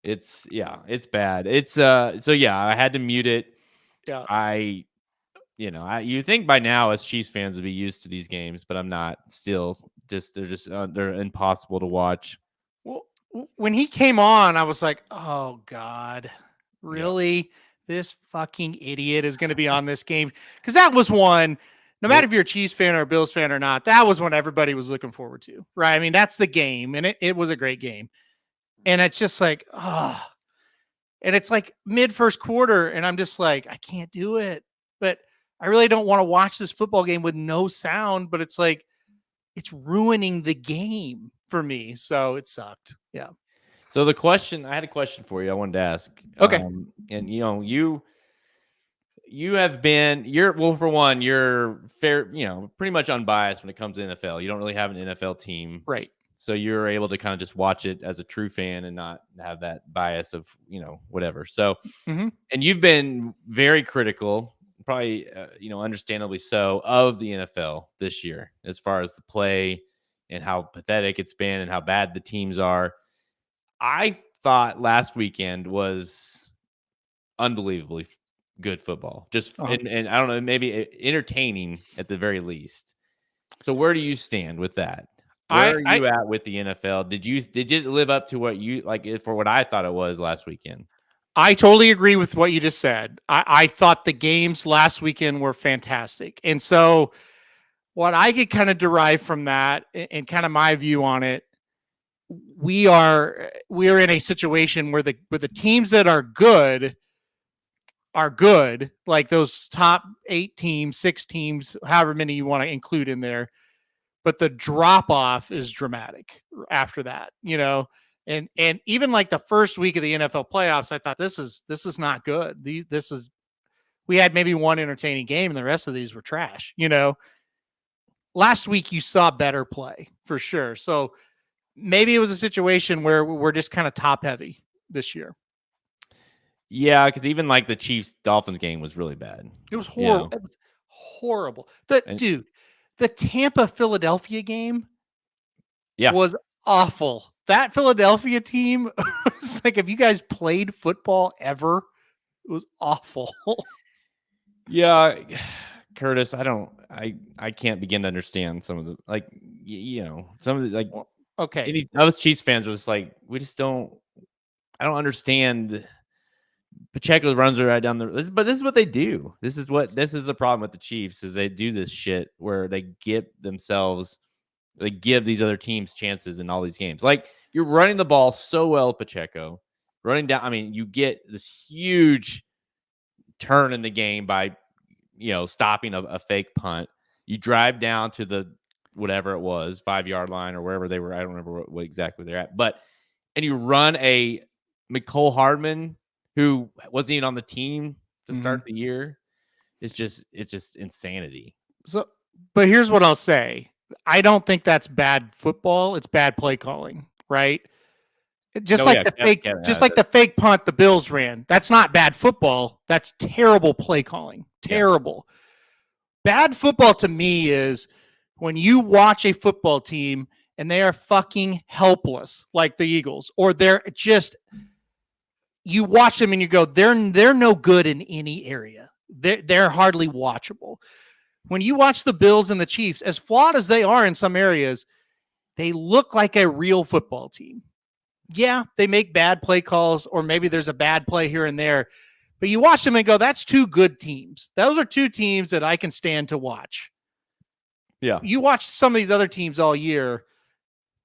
It's bad. It's I had to mute it. Yeah. You think by now as Chiefs fans would be used to these games, but I'm not. Still, they're impossible to watch. Well, when he came on, I was like, "Oh God, really? Yeah. This fucking idiot is going to be on this game?" Because that was one. No matter if you're a Chiefs fan or a Bills fan or not, that was one everybody was looking forward to, right? I mean, that's the game, and it was a great game. And it's just like, and it's mid first quarter, and I'm just like, I can't do it. But I really don't want to watch this football game with no sound, but it's it's ruining the game for me. So it sucked. Yeah. So I had a question for you. I wanted to ask. Okay. And you have been, for one, you're fair, pretty much unbiased when it comes to NFL. You don't really have an NFL team. Right. So you're able to kind of just watch it as a true fan and not have that bias of, whatever. So, and you've been very critical, probably, understandably so, of the NFL this year, as far as the play and how pathetic it's been and how bad the teams are. I thought last weekend was unbelievably good football. And I don't know, maybe entertaining at the very least. So where do you stand with that? Where are you at with the NFL? Did you live up to what you for what I thought it was last weekend? I totally agree with what you just said. I thought the games last weekend were fantastic. And so what I could kind of derive from that and kind of my view on it we're in a situation where the teams that are good, like those top 8 teams, 6 teams, however many you want to include in there. But the drop off is dramatic after that, and even like the first week of the NFL playoffs, I thought this is not good. We had maybe one entertaining game and the rest of these were trash. Last week you saw better play for sure. So maybe it was a situation where we're just kind of top heavy this year. Yeah, because even like the Chiefs Dolphins game was really bad. It was horrible. It was horrible. The Tampa Philadelphia game was awful. That Philadelphia team was like, have you guys played football ever? It was awful. Yeah, Curtis, I can't begin to understand some of the some of the okay. Those Chiefs fans are just like, I don't understand. Pacheco runs right down but this is what they do. This is the problem with the Chiefs is they do this shit where they give these other teams chances in all these games. Like you're running the ball so well, Pacheco, running down. I mean, you get this huge turn in the game by stopping a fake punt. You drive down to the whatever it was 5-yard line or wherever they were. I don't remember what exactly they're at, and you run a McCole Hardman who wasn't even on the team to start the year. It's just insanity. So, but here's what I'll say. I don't think that's bad football. It's bad play calling, right? Just like the fake punt the Bills ran. That's not bad football. That's terrible play calling. Terrible. Yeah. Bad football to me is when you watch a football team and they are fucking helpless, like the Eagles, or they're just, you watch them and you go, they're no good in any area. They're hardly watchable. When you watch the Bills and the Chiefs, as flawed as they are in some areas, they look like a real football team. Yeah, they make bad play calls, or maybe there's a bad play here and there, but you watch them and go, that's 2 good teams. Those are 2 teams that I can stand to watch. Yeah. You watch some of these other teams all year,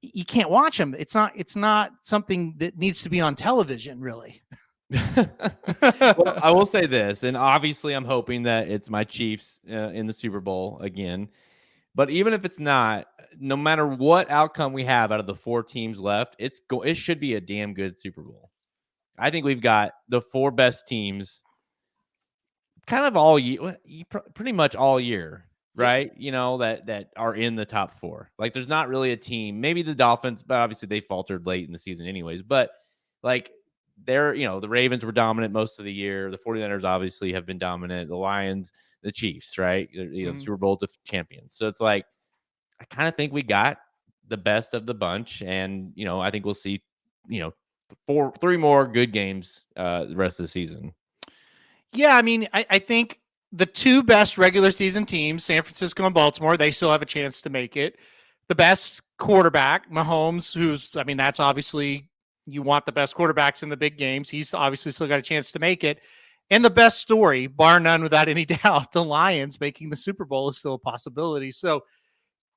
you can't watch them. It's not something that needs to be on television, really. Well, I will say this, and obviously I'm hoping that it's my Chiefs in the Super Bowl again. But even if it's not, no matter what outcome we have out of the 4 teams left, it should be a damn good Super Bowl. I think we've got the 4 best teams kind of all year, pretty much all year, right? That are in the top 4. Like there's not really a team, maybe the Dolphins, but obviously they faltered late in the season anyways. But like the Ravens were dominant most of the year. The 49ers obviously have been dominant. The Lions, the Chiefs, right? Super Bowl champions. So it's like, I kind of think we got the best of the bunch. And, I think we'll see, 3 more good games the rest of the season. Yeah. I mean, I think the 2 best regular season teams, San Francisco and Baltimore, they still have a chance to make it. The best quarterback, Mahomes, that's obviously, you want the best quarterbacks in the big games. He's obviously still got a chance to make it. And the best story, bar none, without any doubt, the Lions making the Super Bowl is still a possibility. So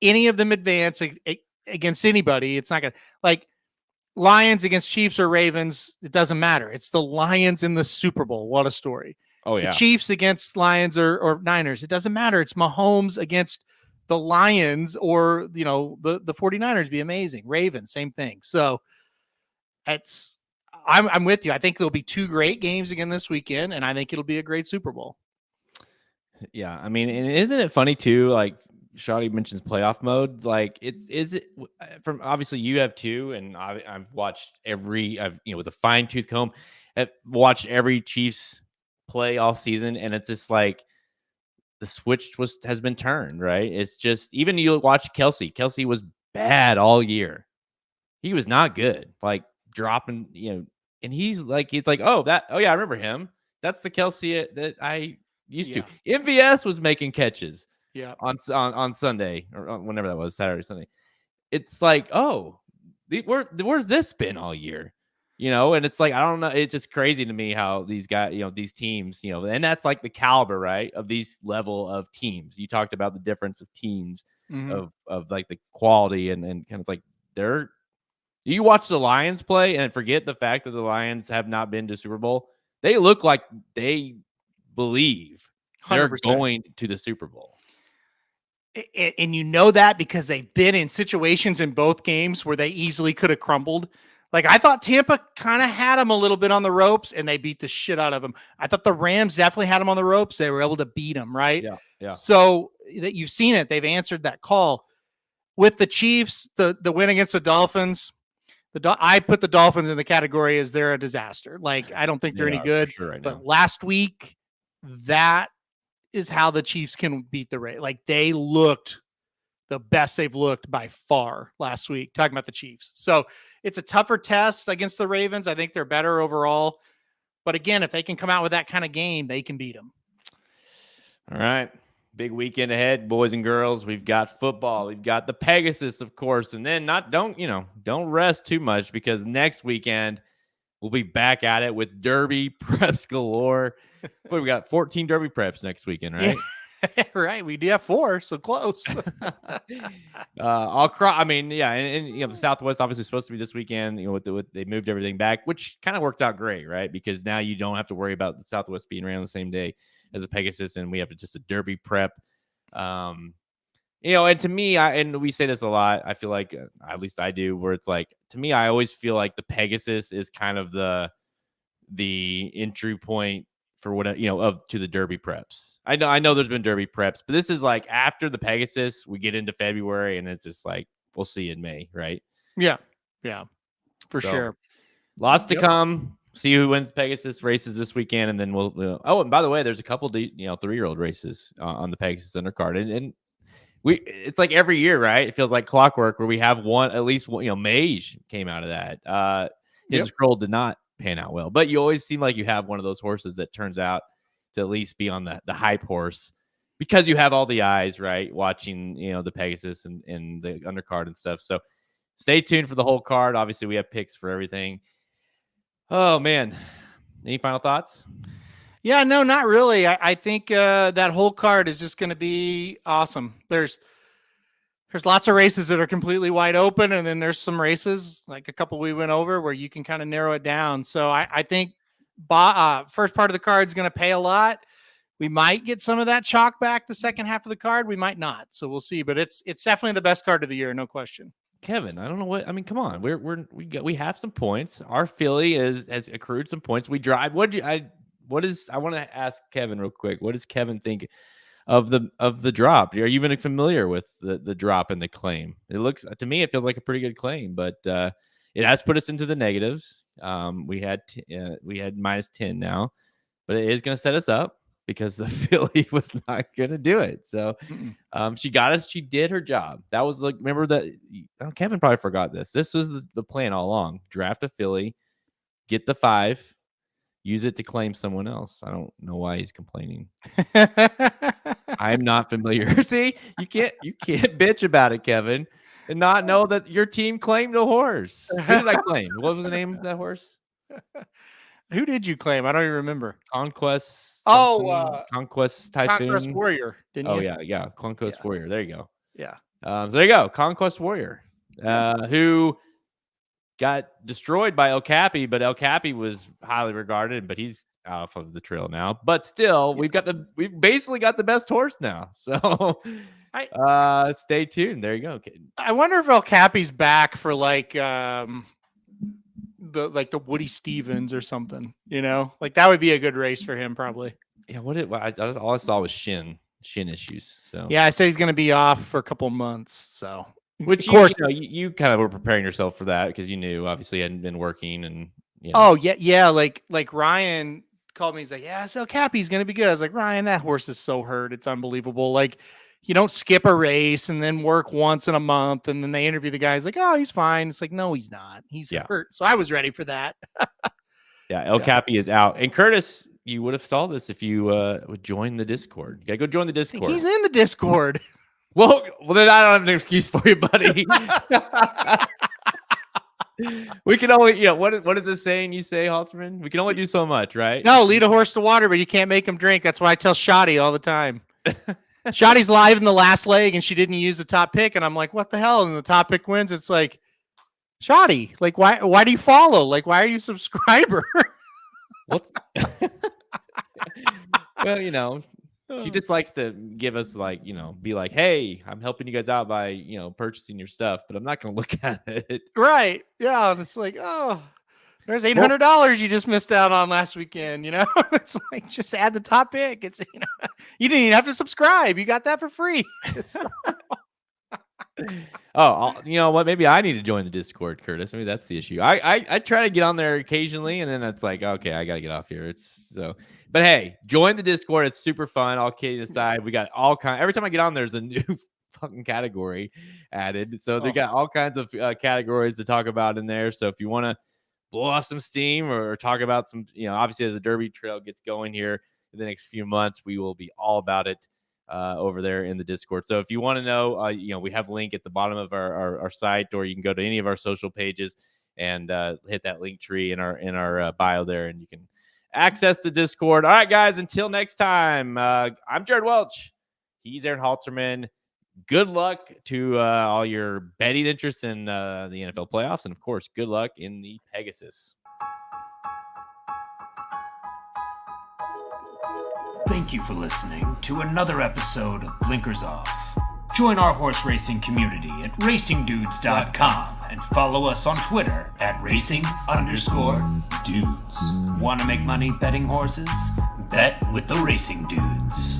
any of them advance against anybody, it's not going to, like Lions against Chiefs or Ravens, it doesn't matter. It's the Lions in the Super Bowl. What a story. Oh, yeah. The Chiefs against Lions or Niners, it doesn't matter. It's Mahomes against the Lions or, the 49ers, be amazing. Ravens, same thing. So, I'm with you. I think there'll be 2 great games again this weekend, and I think it'll be a great Super Bowl. Yeah, I mean, and isn't it funny too? Like Shawty mentions playoff mode. Like, is it from obviously you have 2, and I've watched with a fine tooth comb, I've watched every Chiefs play all season, and it's just like the switch has been turned. Right? It's just even you watch Kelsey. Kelsey was bad all year. He was not good. Like. Dropping, and he's like, oh yeah, I remember him. That's the Kelsey that I used to. MVS was making catches, on Sunday or whenever that was, Saturday, Sunday. It's like, oh, where's this been all year, And it's like, I don't know. It's just crazy to me how these guys, these teams, and that's like the caliber, right, of these level of teams. You talked about the difference of teams, of like the quality and kind of like they're. You watch the Lions play and forget the fact that the Lions have not been to Super Bowl. They look like they believe they're 100%. going to the Super Bowl. And you know that because they've been in situations in both games where they easily could have crumbled. Like, I thought Tampa kind of had them a little bit on the ropes and they beat the shit out of them. I thought the Rams definitely had them on the ropes. They were able to beat them, right? Yeah. So that you've seen it. They've answered that call. With the Chiefs, the win against the Dolphins, I put the Dolphins in the category as they're a disaster. Like, I don't think they're any good. Sure right but now. last week, that is how the Chiefs can beat the Raiders. Like, they looked the best they've looked by far last week, talking about the Chiefs. So it's a tougher test against the Ravens. I think they're better overall. But again, if they can come out with that kind of game, they can beat them. All right. Big weekend ahead, boys and girls. We've got football. We've got the Pegasus, of course. And then don't rest too much, because next weekend we'll be back at it with Derby preps galore. We got 14 Derby preps next weekend, right? Yeah. Right. We do have 4, so close. The Southwest obviously supposed to be this weekend. They moved everything back, which kind of worked out great, right? Because now you don't have to worry about the Southwest being ran on the same day as a Pegasus, and we have just a Derby prep. And to me, and we say this a lot, I feel like, at least I do, where it's like, to me, I always feel like the Pegasus is kind of the entry point for what to the Derby preps. I know there's been Derby preps, but this is like after the Pegasus, we get into February, and it's just like, we'll see in May, right? Yeah, for sure. Lots to come. See who wins Pegasus races this weekend, and then we'll. And by the way, there's a couple 3-year-old races on the Pegasus undercard, and it's like every year, right? It feels like clockwork where we have at least one. Mage came out of that. Hidden Scroll did not pan out well, but you always seem like you have one of those horses that turns out to at least be on the hype horse, because you have all the eyes, right, watching the Pegasus and the undercard and stuff. So stay tuned for the whole card. Obviously, we have picks for everything. Oh man, any final thoughts? Yeah, no, not really. I think that whole card is just going to be awesome. There's lots of races that are completely wide open, and then there's some races, like a couple we went over, where you can kind of narrow it down. So I think first part of the card is going to pay a lot. We might get some of that chalk back the second half of the card. We might not. So we'll see. But it's definitely the best card of the year, no question. Kevin, I don't know what I mean. Come on, we have some points. Our filly has accrued some points. We drive. I want to ask Kevin real quick. What does Kevin think of the drop? Are you even familiar with the drop and the claim? It looks to me, it feels like a pretty good claim, but it has put us into the negatives. We had -10 now, but it is going to set us up, because the filly was not going to do it. So she got us. She did her job. That was like, remember that Kevin probably forgot this. This was the plan all along. Draft a filly, get the 5, use it to claim someone else. I don't know why he's complaining. I'm not familiar. See, you can't bitch about it, Kevin, and not know that your team claimed a horse. Who did I claim? What was the name of that horse? Who did you claim? I don't even remember. Conquest. Conquest Typhoon. Conquest Warrior. Didn't you? Yeah. Conquest Warrior. There you go. Yeah. So there you go. Conquest Warrior, who got destroyed by El Capi, but El Capi was highly regarded, but he's off of the trail now. But still, we've basically got the best horse now. So stay tuned. There you go. Okay. I wonder if El Capi's back for like the Woody Stevens or something, like that would be a good race for him probably. Yeah. All I saw was shin issues. So yeah, I said he's going to be off for a couple months. So which, of course, you kind of were preparing yourself for that, because you knew obviously he hadn't been working and. Oh yeah. Like Ryan called me. He's like, yeah, so Cappy's going to be good. I was like, Ryan, that horse is so hurt. It's unbelievable. Like, you don't skip a race and then work once in a month. And then they interview the guy. He's like, oh, he's fine. It's like, no, he's not. He's hurt. So I was ready for that. Yeah. El Capi is out. And Curtis, you would have saw this if you would join the Discord. You got to go join the Discord. He's in the Discord. Well, then I don't have an excuse for you, buddy. We can only, what is the saying you say, Halterman? We can only do so much, right? No, lead a horse to water, but you can't make him drink. That's why I tell Shoddy all the time. Shoddy's live in the last leg, and she didn't use the top pick, and I'm like, what the hell? And the top pick wins. It's like, Shoddy, like why do you follow? Like, why are you a subscriber? What's well, she just likes to give us like, be like, hey, I'm helping you guys out by, purchasing your stuff, but I'm not going to look at it. Right. Yeah. And it's like, oh, there's $800 you just missed out on last weekend. It's like, just add the top pick. It's, you didn't even have to subscribe. You got that for free. You know what? Maybe I need to join the Discord, Curtis. Maybe that's the issue. I try to get on there occasionally, and then it's like, okay, I got to get off here. But hey, join the Discord. It's super fun. All kidding aside, we got all kinds. Every time I get on, there's a new fucking category added. So they got all kinds of categories to talk about in there. So if you want to blow off some steam or talk about some, obviously as the Derby Trail gets going here in the next few months, we will be all about it over there in the Discord. So if you want to know, we have a link at the bottom of our site, or you can go to any of our social pages and hit that link tree in our bio there, and you can access the Discord. All right, guys, until next time, I'm Jared Welch. He's Aaron Halterman. Good luck to all your betting interests in the NFL playoffs, and of course, good luck in the Pegasus. Thank you for listening to another episode of Blinkers Off. Join our horse racing community at racingdudes.com and follow us on Twitter at racing_dudes. Want to make money betting horses? Bet with the Racing Dudes.